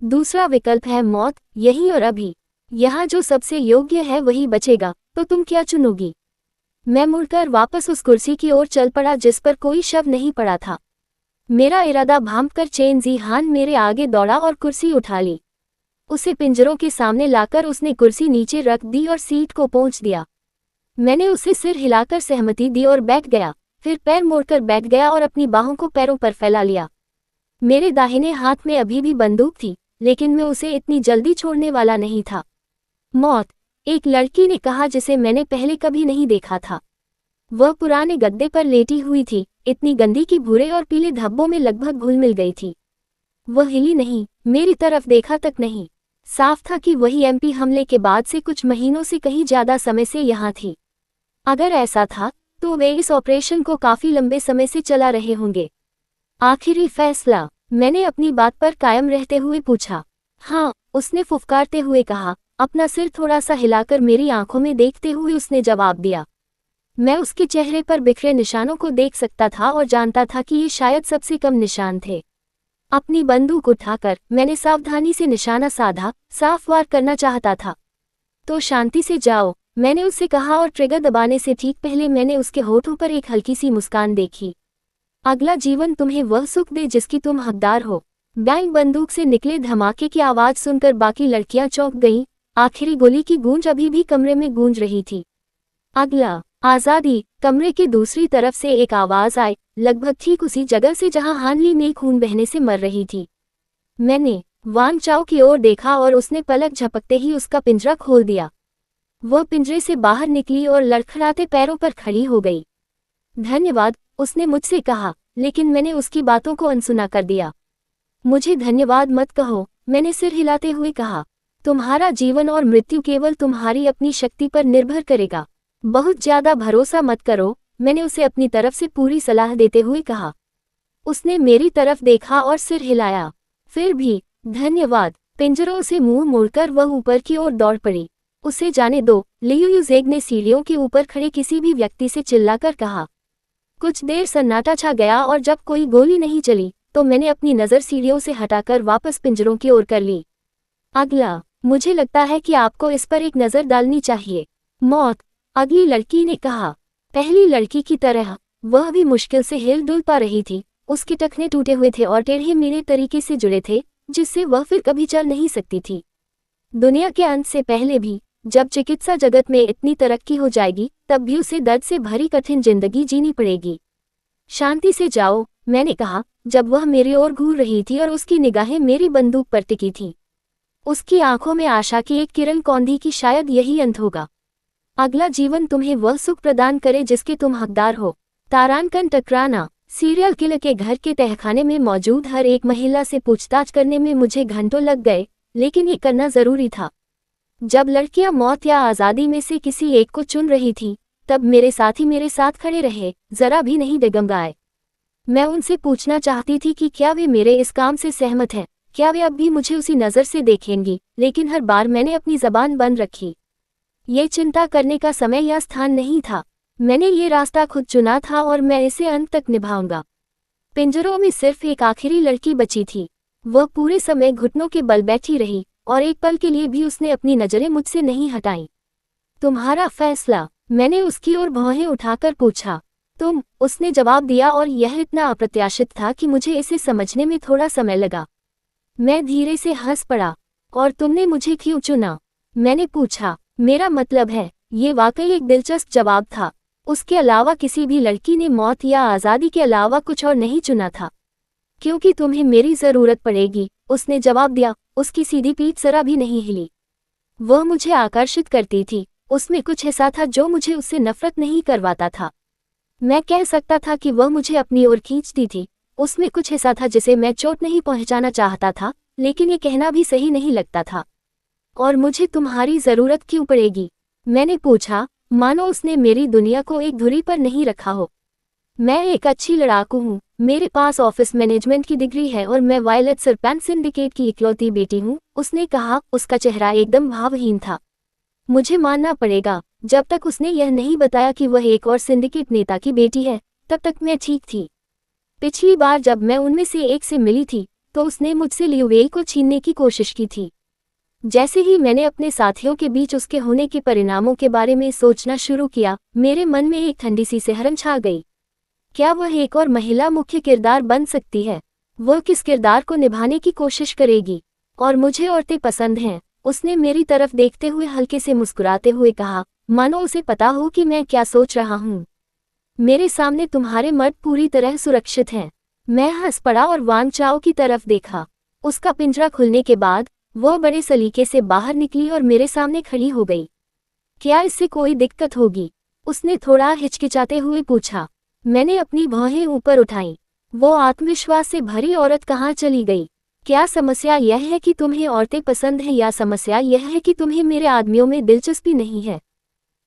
दूसरा विकल्प है मौत, यही और अभी। यहाँ जो सबसे योग्य है वही बचेगा, तो तुम क्या चुनोगी? मैं मुड़कर वापस उस कुर्सी की ओर चल पड़ा जिस पर कोई शव नहीं पड़ा था। मेरा इरादा भांपकर चेन जी हान मेरे आगे दौड़ा और कुर्सी उठा ली। उसे पिंजरों के सामने लाकर उसने कुर्सी नीचे रख दी और सीट को पोंछ दिया। मैंने उसे सिर हिलाकर सहमति दी और बैठ गया, फिर पैर मोड़कर बैठ गया और अपनी बाहों को पैरों पर फैला लिया। मेरे दाहिने हाथ में अभी भी बंदूक थी, लेकिन मैं उसे इतनी जल्दी छोड़ने वाला नहीं था। मौत, एक लड़की ने कहा जिसे मैंने पहले कभी नहीं देखा था। वह पुराने गद्दे पर लेटी हुई थी, इतनी गंदी कि भूरे और पीले धब्बों में लगभग घुल मिल गई थी। वह हिली नहीं, मेरी तरफ देखा तक नहीं। साफ था कि वही एमपी हमले के बाद से कुछ महीनों से कहीं ज्यादा समय से यहाँ थी। अगर ऐसा था तो वे इस ऑपरेशन को काफी लंबे समय से चला रहे होंगे। आखिरी फैसला, मैंने अपनी बात पर कायम रहते हुए पूछा। हाँ, उसने फुफकारते हुए कहा। अपना सिर थोड़ा सा हिलाकर मेरी आंखों में देखते हुए उसने जवाब दिया। मैं उसके चेहरे पर बिखरे निशानों को देख सकता था और जानता था कि ये शायद सबसे कम निशान थे। अपनी बंदूक उठाकर मैंने सावधानी से निशाना साधा, साफ वार करना चाहता था। तो शांति से जाओ, मैंने उससे कहा और ट्रिगर दबाने से ठीक पहले मैंने उसके होठों पर एक हल्की सी मुस्कान देखी। अगला जीवन तुम्हें वह सुख दे जिसकी तुम हकदार हो। बैंग बंदूक से निकले धमाके की आवाज सुनकर बाकी लड़कियां चौंक गईं। आखिरी गोली की गूंज अभी भी कमरे में गूंज रही थी। अगला, आजादी। कमरे की दूसरी तरफ से एक आवाज आई, लगभग ठीक उसी जगह से जहां हानली में खून बहने से मर रही थी। मैंने वांग चाओ की ओर देखा और उसने पलक झपकते ही उसका पिंजरा खोल दिया। वह पिंजरे से बाहर निकली और लड़खड़ाते पैरों पर खड़ी हो गई। धन्यवाद, उसने मुझसे कहा, लेकिन मैंने उसकी बातों को अनसुना कर दिया। मुझे धन्यवाद मत कहो, मैंने सिर हिलाते हुए कहा। तुम्हारा जीवन और मृत्यु केवल तुम्हारी अपनी शक्ति पर निर्भर करेगा। बहुत ज्यादा भरोसा मत करो, मैंने उसे अपनी तरफ से पूरी सलाह देते हुए कहा। उसने मेरी तरफ देखा और सिर हिलाया। फिर भी धन्यवाद। पिंजरों से मुंह मोड़कर वह ऊपर की ओर दौड़ पड़ी। उसे जाने दो, लियू यूजेग ने सीढ़ियों के ऊपर खड़े किसी भी व्यक्ति से चिल्लाकर कहा। कुछ देर सन्नाटा छा गया और जब कोई गोली नहीं चली तो मैंने अपनी नज़र सीढ़ियों से हटाकर वापस पिंजरों की ओर कर ली। अगला, मुझे लगता है कि आपको इस पर एक नज़र डालनी चाहिए। मौत, अगली लड़की ने कहा। पहली लड़की की तरह वह भी मुश्किल से हिल डुल पा रही थी। उसके टखने टूटे हुए थे और टेढ़े मेढ़े तरीके से जुड़े थे, जिससे वह फिर कभी चल नहीं सकती थी। दुनिया के अंत से पहले भी, जब चिकित्सा जगत में इतनी तरक्की हो जाएगी, तब भी उसे दर्द से भरी कठिन जिंदगी जीनी पड़ेगी। शांति से जाओ, मैंने कहा, जब वह मेरी ओर घूर रही थी और उसकी निगाहें मेरी बंदूक पर टिकी थीं। उसकी आंखों में आशा की एक किरण कौंधी कि शायद यही अंत होगा। अगला जीवन तुम्हें वह सुख प्रदान करे जिसके तुम हकदार हो, तारांकन टकराना। सीरियल किलर के घर के तहखाने में मौजूद हर एक महिला से पूछताछ करने में मुझे घंटों लग गए, लेकिन ये करना जरूरी था। जब लड़कियां मौत या आज़ादी में से किसी एक को चुन रही थीं, तब मेरे साथी मेरे साथ खड़े रहे, जरा भी नहीं डगमगाए। मैं उनसे पूछना चाहती थी कि क्या वे मेरे इस काम से सहमत हैं, क्या वे अब भी मुझे उसी नज़र से देखेंगी, लेकिन हर बार मैंने अपनी ज़बान बंद रखी। ये चिंता करने का समय या स्थान नहीं था। मैंने ये रास्ता खुद चुना था और मैं इसे अंत तक निभाऊंगा। पिंजरों में सिर्फ एक आखिरी लड़की बची थी। वह पूरे समय घुटनों के बल बैठी रही और एक पल के लिए भी उसने अपनी नज़रें मुझसे नहीं हटाईं। तुम्हारा फैसला, मैंने उसकी ओर भौहें उठाकर पूछा। तुम, उसने जवाब दिया और यह इतना अप्रत्याशित था कि मुझे इसे समझने में थोड़ा समय लगा। मैं धीरे से हंस पड़ा। और तुमने मुझे क्यों चुना? मैंने पूछा। मेरा मतलब है, ये वाकई एक दिलचस्प जवाब था। उसके अलावा किसी भी लड़की ने मौत या आज़ादी के अलावा कुछ और नहीं चुना था। क्योंकि तुम्हें मेरी ज़रूरत पड़ेगी, उसने जवाब दिया। उसकी सीधी पीठ जरा भी नहीं हिली। वह मुझे आकर्षित करती थी, उसमें कुछ ऐसा था जो मुझे उससे नफरत नहीं करवाता था। मैं कह सकता था कि वह मुझे अपनी ओर खींचती थी, उसमें कुछ ऐसा था जिसे मैं चोट नहीं पहुंचाना चाहता था, लेकिन ये कहना भी सही नहीं लगता था। और मुझे तुम्हारी ज़रूरत क्यों पड़ेगी? मैंने पूछा, मानो उसने मेरी दुनिया को एक धुरी पर नहीं रखा हो। मैं एक अच्छी लड़ाकू हूँ, मेरे पास ऑफिस मैनेजमेंट की डिग्री है और मैं वायलेट सरपैंच सिंडिकेट की इकलौती बेटी हूँ, उसने कहा। उसका चेहरा एकदम भावहीन था। मुझे मानना पड़ेगा, जब तक उसने यह नहीं बताया कि वह एक और सिंडिकेट नेता की बेटी है, तब तक मैं ठीक थी। पिछली बार जब मैं उनमें से एक से मिली थी, तो उसने मुझसे लियुवेई को छीनने की कोशिश की थी। जैसे ही मैंने अपने साथियों के बीच उसके होने के परिणामों के बारे में सोचना शुरू किया, मेरे मन में एक ठंडी सी सिहरन छा गई। क्या वह एक और महिला मुख्य किरदार बन सकती है? वह किस किरदार को निभाने की कोशिश करेगी? और मुझे औरतें पसंद हैं, उसने मेरी तरफ देखते हुए हल्के से मुस्कुराते हुए कहा, मानो उसे पता हो कि मैं क्या सोच रहा हूँ। मेरे सामने तुम्हारे मर्द पूरी तरह सुरक्षित हैं। मैं हंस पड़ा और वांग चाओ की तरफ देखा। उसका पिंजरा खुलने के बाद वह बड़े सलीके से बाहर निकली और मेरे सामने खड़ी हो गई। क्या इससे कोई दिक्कत होगी? उसने थोड़ा हिचकिचाते हुए पूछा। मैंने अपनी भौहें ऊपर उठाईं। वो आत्मविश्वास से भरी औरत कहाँ चली गई? क्या समस्या यह है कि तुम्हें औरतें पसंद हैं या समस्या यह है कि तुम्हें मेरे आदमियों में दिलचस्पी नहीं है?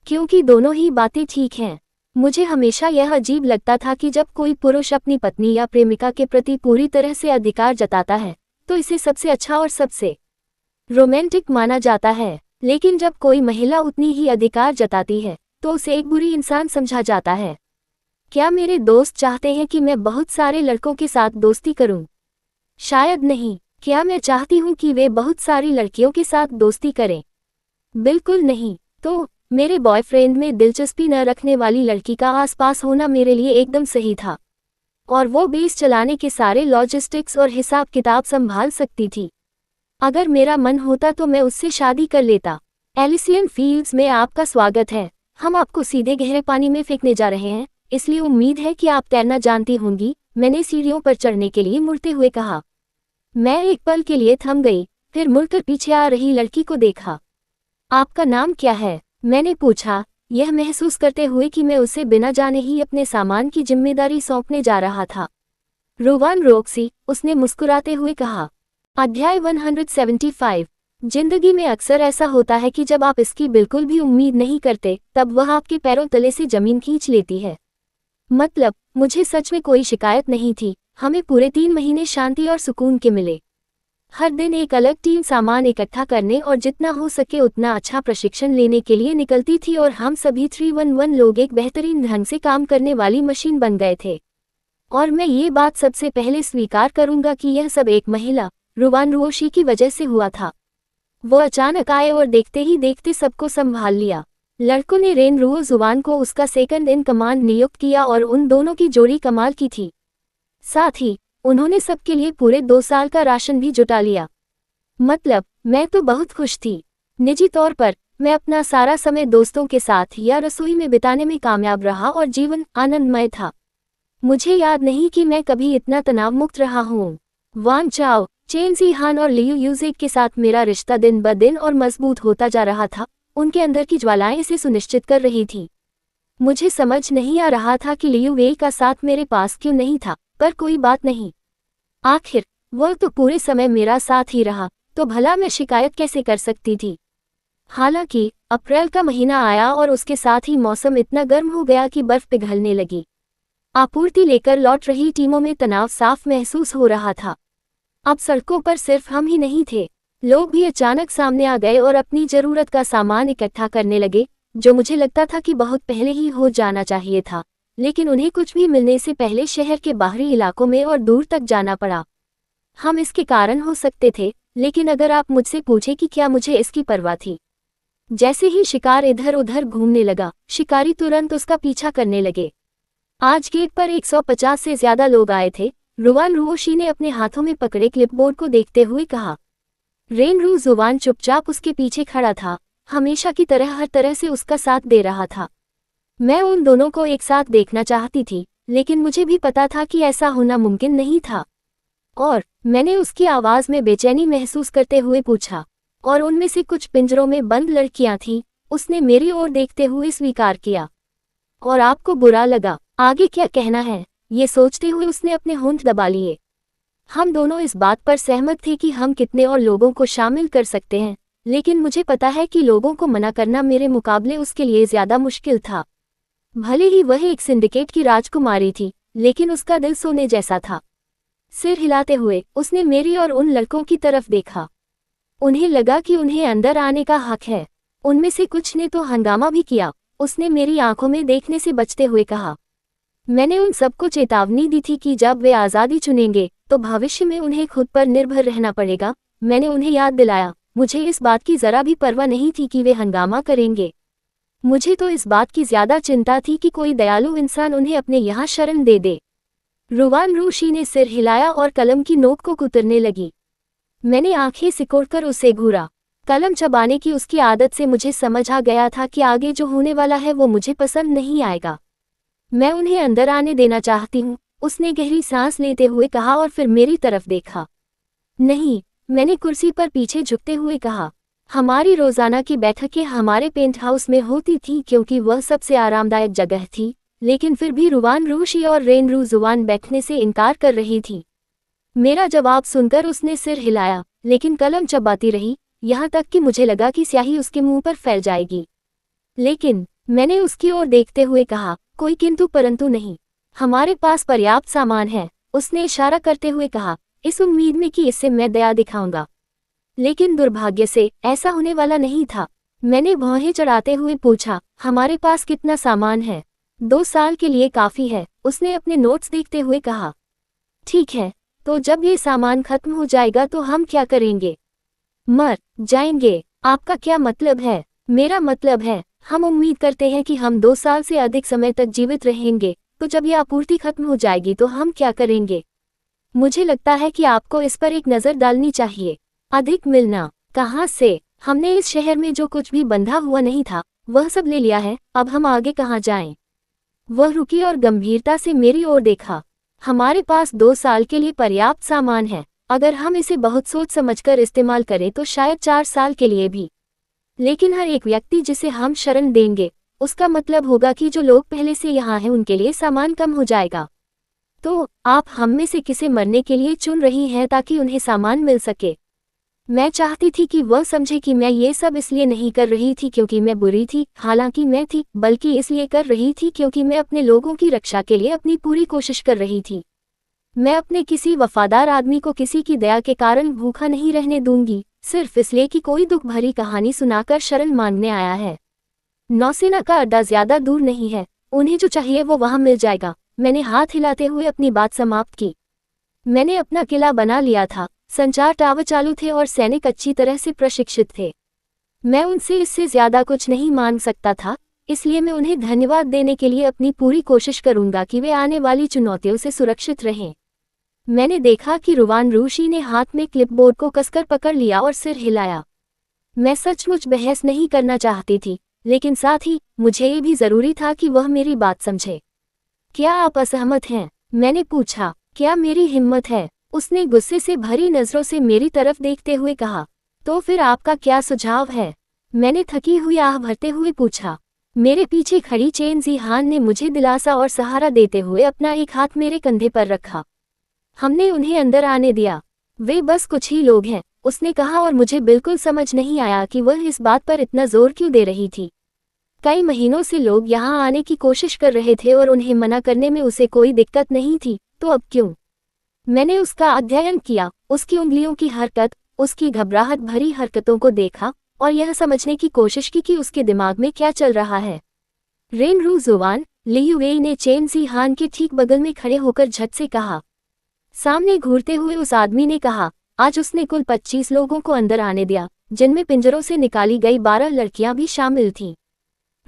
क्योंकि दोनों ही बातें ठीक हैं। मुझे हमेशा यह अजीब लगता था कि जब कोई पुरुष अपनी पत्नी या प्रेमिका के प्रति पूरी तरह से अधिकार जताता है, तो इसे सबसे अच्छा और सबसे रोमांटिक माना जाता है, लेकिन जब कोई महिला उतनी ही अधिकार जताती है, तो उसे एक बुरी इंसान समझा जाता है। क्या मेरे दोस्त चाहते हैं कि मैं बहुत सारे लड़कों के साथ दोस्ती करूं? शायद नहीं। क्या मैं चाहती हूं कि वे बहुत सारी लड़कियों के साथ दोस्ती करें? बिल्कुल नहीं। तो मेरे बॉयफ्रेंड में दिलचस्पी न रखने वाली लड़की का आसपास होना मेरे लिए एकदम सही था। और वो बेस चलाने के सारे लॉजिस्टिक्स और हिसाब किताब संभाल सकती थी। अगर मेरा मन होता तो मैं उससे शादी कर लेता। एलिसियन फील्ड्स में आपका स्वागत है। हम आपको सीधे गहरे पानी में फेंकने जा रहे हैं, इसलिए उम्मीद है कि आप तैरना जानती होंगी, मैंने सीढ़ियों पर चढ़ने के लिए मुड़ते हुए कहा। मैं एक पल के लिए थम गई, फिर मुड़कर पीछे आ रही लड़की को देखा। आपका नाम क्या है? मैंने पूछा, यह महसूस करते हुए कि मैं उसे बिना जाने ही अपने सामान की जिम्मेदारी सौंपने जा रहा था। रोवान रोक्सी, उसने मुस्कुराते हुए कहा। अध्याय 175। जिंदगी में अक्सर ऐसा होता है कि जब आप इसकी बिल्कुल भी उम्मीद नहीं करते, तब वह आपके पैरों तले से जमीन खींच लेती है। मतलब, मुझे सच में कोई शिकायत नहीं थी। हमें पूरे 3 महीने शांति और सुकून के मिले। हर दिन एक अलग टीम सामान इकट्ठा करने और जितना हो सके उतना अच्छा प्रशिक्षण लेने के लिए निकलती थी और हम सभी 311 लोग एक बेहतरीन ढंग से काम करने वाली मशीन बन गए थे। और मैं ये बात सबसे पहले स्वीकार करूंगा कि यह सब एक महिला, रुवान रुओशी की वजह से हुआ था। वो अचानक आए और देखते ही देखते सबको संभाल लिया। लड़कों ने रेन रुओ जुवान को उसका सेकंड इन कमांड नियुक्त किया और उन दोनों की जोड़ी कमाल की थी। साथ ही उन्होंने सबके लिए पूरे 2 साल का राशन भी जुटा लिया। मतलब, मैं तो बहुत खुश थी। निजी तौर पर मैं अपना सारा समय दोस्तों के साथ या रसोई में बिताने में कामयाब रहा और जीवन आनंदमय था। मुझे याद नहीं कि मैं कभी इतना तनाव मुक्त रहा हूँ। वांग चाओ, चेन सी हान और लियू यूजेक के साथ मेरा रिश्ता दिन ब दिन और मजबूत होता जा रहा था। उनके अंदर की ज्वालाएं इसे सुनिश्चित कर रही थी। मुझे समझ नहीं आ रहा था कि लियू वेई का साथ मेरे पास क्यों नहीं था, पर कोई बात नहीं। आखिर वह तो पूरे समय मेरा साथ ही रहा, तो भला मैं शिकायत कैसे कर सकती थी। हालांकि अप्रैल का महीना आया और उसके साथ ही मौसम इतना गर्म हो गया कि बर्फ पिघलने लगी। आपूर्ति लेकर लौट रही टीमों में तनाव साफ महसूस हो रहा था। अब सड़कों पर सिर्फ हम ही नहीं थे, लोग भी अचानक सामने आ गए और अपनी जरूरत का सामान इकट्ठा करने लगे, जो मुझे लगता था कि बहुत पहले ही हो जाना चाहिए था, लेकिन उन्हें कुछ भी मिलने से पहले शहर के बाहरी इलाकों में और दूर तक जाना पड़ा। हम इसके कारण हो सकते थे, लेकिन अगर आप मुझसे पूछे कि क्या मुझे इसकी परवाह थी। जैसे ही शिकार इधर उधर घूमने लगा, शिकारी तुरंत उसका पीछा करने लगे। आज गेट पर 150 से ज्यादा लोग आए थे। रुवान रुओशी ने अपने हाथों में पकड़े क्लिपबोर्ड को देखते हुए कहा। रेनरू जुवान चुपचाप उसके पीछे खड़ा था, हमेशा की तरह हर तरह से उसका साथ दे रहा था। मैं उन दोनों को एक साथ देखना चाहती थी, लेकिन मुझे भी पता था कि ऐसा होना मुमकिन नहीं था। और मैंने उसकी आवाज में बेचैनी महसूस करते हुए पूछा, और उनमें से कुछ पिंजरों में बंद लड़कियां थीं। उसने मेरी ओर देखते हुए स्वीकार किया। और आपको बुरा लगा? आगे क्या कहना है, ये सोचते हुए उसने अपने होंठ दबा लिए। हम दोनों इस बात पर सहमत थे कि हम कितने और लोगों को शामिल कर सकते हैं, लेकिन मुझे पता है कि लोगों को मना करना मेरे मुकाबले उसके लिए ज्यादा मुश्किल था। भले ही वह एक सिंडिकेट की राजकुमारी थी, लेकिन उसका दिल सोने जैसा था। सिर हिलाते हुए उसने मेरी और उन लड़कों की तरफ देखा। उन्हें लगा कि उन्हें अंदर आने का हक है। उनमें से कुछ ने तो हंगामा भी किया। उसने मेरी आंखों में देखने से बचते हुए कहा, मैंने उन सबको चेतावनी दी थी कि जब वे आज़ादी चुनेंगे तो भविष्य में उन्हें खुद पर निर्भर रहना पड़ेगा। मैंने उन्हें याद दिलाया, मुझे इस बात की जरा भी परवाह नहीं थी कि वे हंगामा करेंगे। मुझे तो इस बात की ज्यादा चिंता थी कि कोई दयालु इंसान उन्हें अपने यहाँ शरण दे दे। रुवान रूशी ने सिर हिलाया और कलम की नोक को कुतरने लगी। मैंने आंखें सिकोड़कर उसे घूरा। कलम चबाने की उसकी आदत से मुझे समझ आ गया था कि आगे जो होने वाला है वो मुझे पसंद नहीं आएगा। मैं उन्हें अंदर आने देना चाहती हूँ, उसने गहरी सांस लेते हुए कहा और फिर मेरी तरफ देखा। नहीं, मैंने कुर्सी पर पीछे झुकते हुए कहा। हमारी रोजाना की बैठकें हमारे पेंट हाउस में होती थी क्योंकि वह सबसे आरामदायक जगह थी, लेकिन फिर भी रुवान रूशी और रेनरू जुवान बैठने से इनकार कर रही थी। मेरा जवाब सुनकर उसने सिर हिलाया, लेकिन कलम चबाती रही, यहाँ तक कि मुझे लगा कि स्याही उसके मुंह पर फैल जाएगी। लेकिन मैंने उसकी ओर देखते हुए कहा, कोई किंतु परंतु नहीं। हमारे पास पर्याप्त सामान है, उसने इशारा करते हुए कहा, इस उम्मीद में कि इससे मैं दया दिखाऊंगा। लेकिन दुर्भाग्य से ऐसा होने वाला नहीं था। मैंने भौहें चढ़ाते हुए पूछा, हमारे पास कितना सामान है? 2 साल के लिए काफी है, उसने अपने नोट्स देखते हुए कहा। ठीक है, तो जब ये सामान खत्म हो जाएगा तो हम क्या करेंगे? मर जाएंगे। आपका क्या मतलब है? मेरा मतलब है, हम उम्मीद करते हैं कि हम 2 साल से अधिक समय तक जीवित रहेंगे, तो जब यह आपूर्ति खत्म हो जाएगी तो हम क्या करेंगे? मुझे लगता है कि आपको इस पर एक नज़र डालनी चाहिए। अधिक मिलना? कहाँ से? हमने इस शहर में जो कुछ भी बंधा हुआ नहीं था, वह सब ले लिया है, अब हम आगे कहाँ जाएं? वह रुकी और गंभीरता से मेरी ओर देखा। हमारे पास 2 साल के लिए पर्याप्त सामान है। अगर हम इसे बहुत सोच समझकर इस्तेमाल करें तो शायद 4 साल के लिए भी। लेकिन हर एक व्यक्ति जिसे हम शरण देंगे, उसका मतलब होगा कि जो लोग पहले से यहाँ हैं उनके लिए सामान कम हो जाएगा। तो आप हम में से किसे मरने के लिए चुन रही हैं ताकि उन्हें सामान मिल सके? मैं चाहती थी कि वह समझे कि मैं ये सब इसलिए नहीं कर रही थी क्योंकि मैं बुरी थी, हालांकि मैं थी, बल्कि इसलिए कर रही थी क्योंकि मैं अपने लोगों की रक्षा के लिए अपनी पूरी कोशिश कर रही थी। मैं अपने किसी वफादार आदमी को किसी की दया के कारण भूखा नहीं रहने दूंगी, सिर्फ इसलिए कि कोई दुख भरी कहानी सुनाकर शरण मांगने आया है। नौसेना का अड्डा ज्यादा दूर नहीं है, उन्हें जो चाहिए वो वहां मिल जाएगा। मैंने हाथ हिलाते हुए अपनी बात समाप्त की। मैंने अपना किला बना लिया था, संचार टावर चालू थे और सैनिक अच्छी तरह से प्रशिक्षित थे। मैं उनसे इससे ज्यादा कुछ नहीं मांग सकता था, इसलिए मैं उन्हें धन्यवाद देने के लिए अपनी पूरी कोशिश करूंगा कि वे आने वाली चुनौतियों से सुरक्षित रहें। मैंने देखा कि रुवान रूशी ने हाथ में क्लिपबोर्ड को कसकर पकड़ लिया और सिर हिलाया। मैं सचमुच बहस नहीं करना चाहती थी, लेकिन साथ ही मुझे ये भी जरूरी था कि वह मेरी बात समझे। क्या आप असहमत हैं? मैंने पूछा। क्या मेरी हिम्मत है? उसने गुस्से से भरी नजरों से मेरी तरफ देखते हुए कहा। तो फिर आपका क्या सुझाव है? मैंने थकी हुई आह भरते हुए पूछा। मेरे पीछे खड़ी चेन जी हान ने मुझे दिलासा और सहारा देते हुए अपना एक हाथ मेरे कंधे पर रखा। हमने उन्हें अंदर आने दिया। वे बस कुछ ही लोग हैं, उसने कहा, और मुझे बिल्कुल समझ नहीं आया कि वह इस बात पर इतना जोर क्यों दे रही थी। कई महीनों से लोग यहाँ आने की कोशिश कर रहे थे और उन्हें मना करने में उसे कोई दिक्कत नहीं थी, तो अब क्यों? मैंने उसका अध्ययन किया, उसकी उंगलियों की हरकत, उसकी घबराहट भरी हरकतों को देखा और यह समझने की कोशिश की कि उसके दिमाग में क्या चल रहा है। रेन रू जुवान, लियू वेई ने चेन सी हान के ठीक बगल में खड़े होकर झट से कहा। सामने घूरते हुए उस आदमी ने कहा, आज उसने कुल 25 लोगों को अंदर आने दिया, जिनमें पिंजरों से निकाली गई 12 लड़कियां भी शामिल थीं।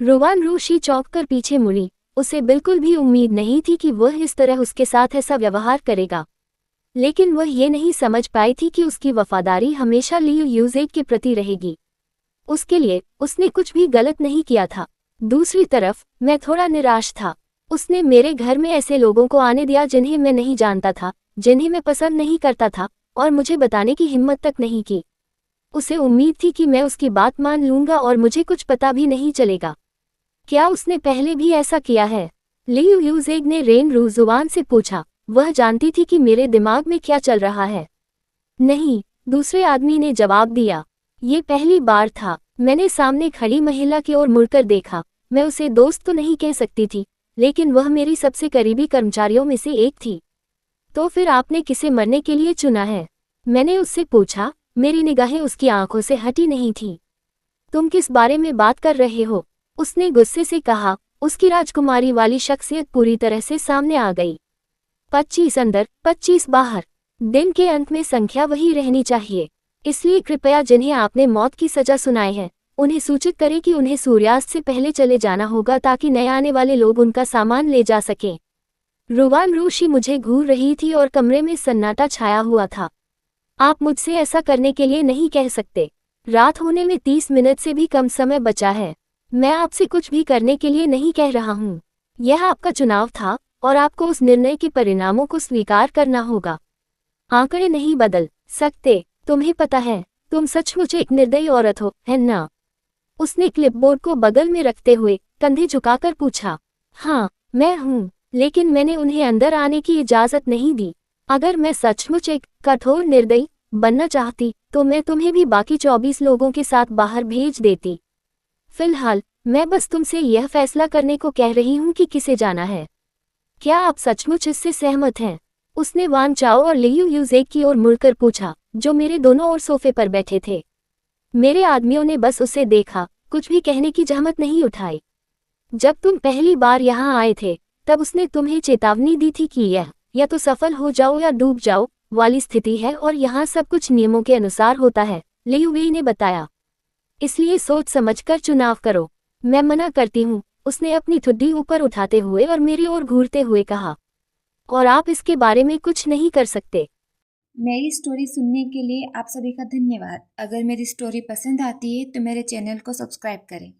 रुवान रूशी चौंक कर पीछे मुड़ी, उसे बिल्कुल भी उम्मीद नहीं थी कि वह इस तरह उसके साथ ऐसा व्यवहार करेगा। लेकिन वह ये नहीं समझ पाई थी कि उसकी वफादारी हमेशा लियू यूजेक के प्रति रहेगी। उसके लिए उसने कुछ भी गलत नहीं किया था। दूसरी तरफ मैं थोड़ा निराश था। उसने मेरे घर में ऐसे लोगों को आने दिया जिन्हें मैं नहीं जानता था, जिन्हें मैं पसंद नहीं करता था, और मुझे बताने की हिम्मत तक नहीं की। उसे उम्मीद थी कि मैं उसकी बात मान लूंगा और मुझे कुछ पता भी नहीं चलेगा। क्या उसने पहले भी ऐसा किया है? लियू यूजेग ने रेन रू जुवान से पूछा। वह जानती थी कि मेरे दिमाग में क्या चल रहा है। नहीं, दूसरे आदमी ने जवाब दिया। ये पहली बार था। मैंने सामने खड़ी महिला की ओर मुड़कर देखा। मैं उसे दोस्त तो नहीं कह सकती थी, लेकिन वह मेरी सबसे करीबी कर्मचारियों में से एक थी। तो फिर आपने किसे मरने के लिए चुना है? मैंने उससे पूछा। मेरी निगाहें उसकी आंखों से हटी नहीं थीं। तुम किस बारे में बात कर रहे हो? उसने गुस्से से कहा। उसकी राजकुमारी वाली शख्सियत पूरी तरह से सामने आ गई। 25 अंदर, 25 बाहर। दिन के अंत में संख्या वही रहनी चाहिए। इसलिए कृपया जिन्हें आपने मौत की सजा सुनाई है, उन्हें सूचित करें कि उन्हें सूर्यास्त से पहले चले जाना होगा ताकि नए आने वाले लोग उनका सामान ले जा सकें। रुवान रूशी मुझे घूर रही थी और कमरे में सन्नाटा छाया हुआ था। आप मुझसे ऐसा करने के लिए नहीं कह सकते। रात होने में 30 मिनट से भी कम समय बचा है। मैं आपसे कुछ भी करने के लिए नहीं कह रहा हूँ। यह आपका चुनाव था और आपको उस निर्णय के परिणामों को स्वीकार करना होगा। आंकड़े नहीं बदल सकते। तुम्हें पता है, तुम सचमुच एक निर्दयी औरत हो, है ना? उसने क्लिपबोर्ड को बगल में रखते हुए कंधे झुकाकर पूछा। हाँ, मैं हूँ, लेकिन मैंने उन्हें अंदर आने की इजाजत नहीं दी। अगर मैं सचमुच एक कठोर निर्दयी बनना चाहती तो मैं तुम्हें भी बाकी 24 लोगों के साथ बाहर भेज देती। फिलहाल मैं बस तुमसे यह फैसला करने को कह रही हूँ कि किसे जाना है। क्या आप सचमुच इससे सहमत हैं? उसने वान चाओ और लियू यूजेक की ओर मुड़कर पूछा, जो मेरे दोनों ओर सोफे पर बैठे थे। मेरे आदमियों ने बस उसे देखा, कुछ भी कहने की जहमत नहीं उठाई। जब तुम पहली बार यहाँ आए थे, तब उसने तुम्हें चेतावनी दी थी कि यह या तो सफल हो जाओ या डूब जाओ वाली स्थिति है और यहाँ सब कुछ नियमों के अनुसार होता है, लियू वेई ने बताया। इसलिए सोच समझकर चुनाव करो। मैं मना करती हूँ, उसने अपनी ठुड्डी ऊपर उठाते हुए और मेरी ओर घूरते हुए कहा। और आप इसके बारे में कुछ नहीं कर सकते। मेरी स्टोरी सुनने के लिए आप सभी का धन्यवाद। अगर मेरी स्टोरी पसंद आती है तो मेरे चैनल को सब्सक्राइब करें।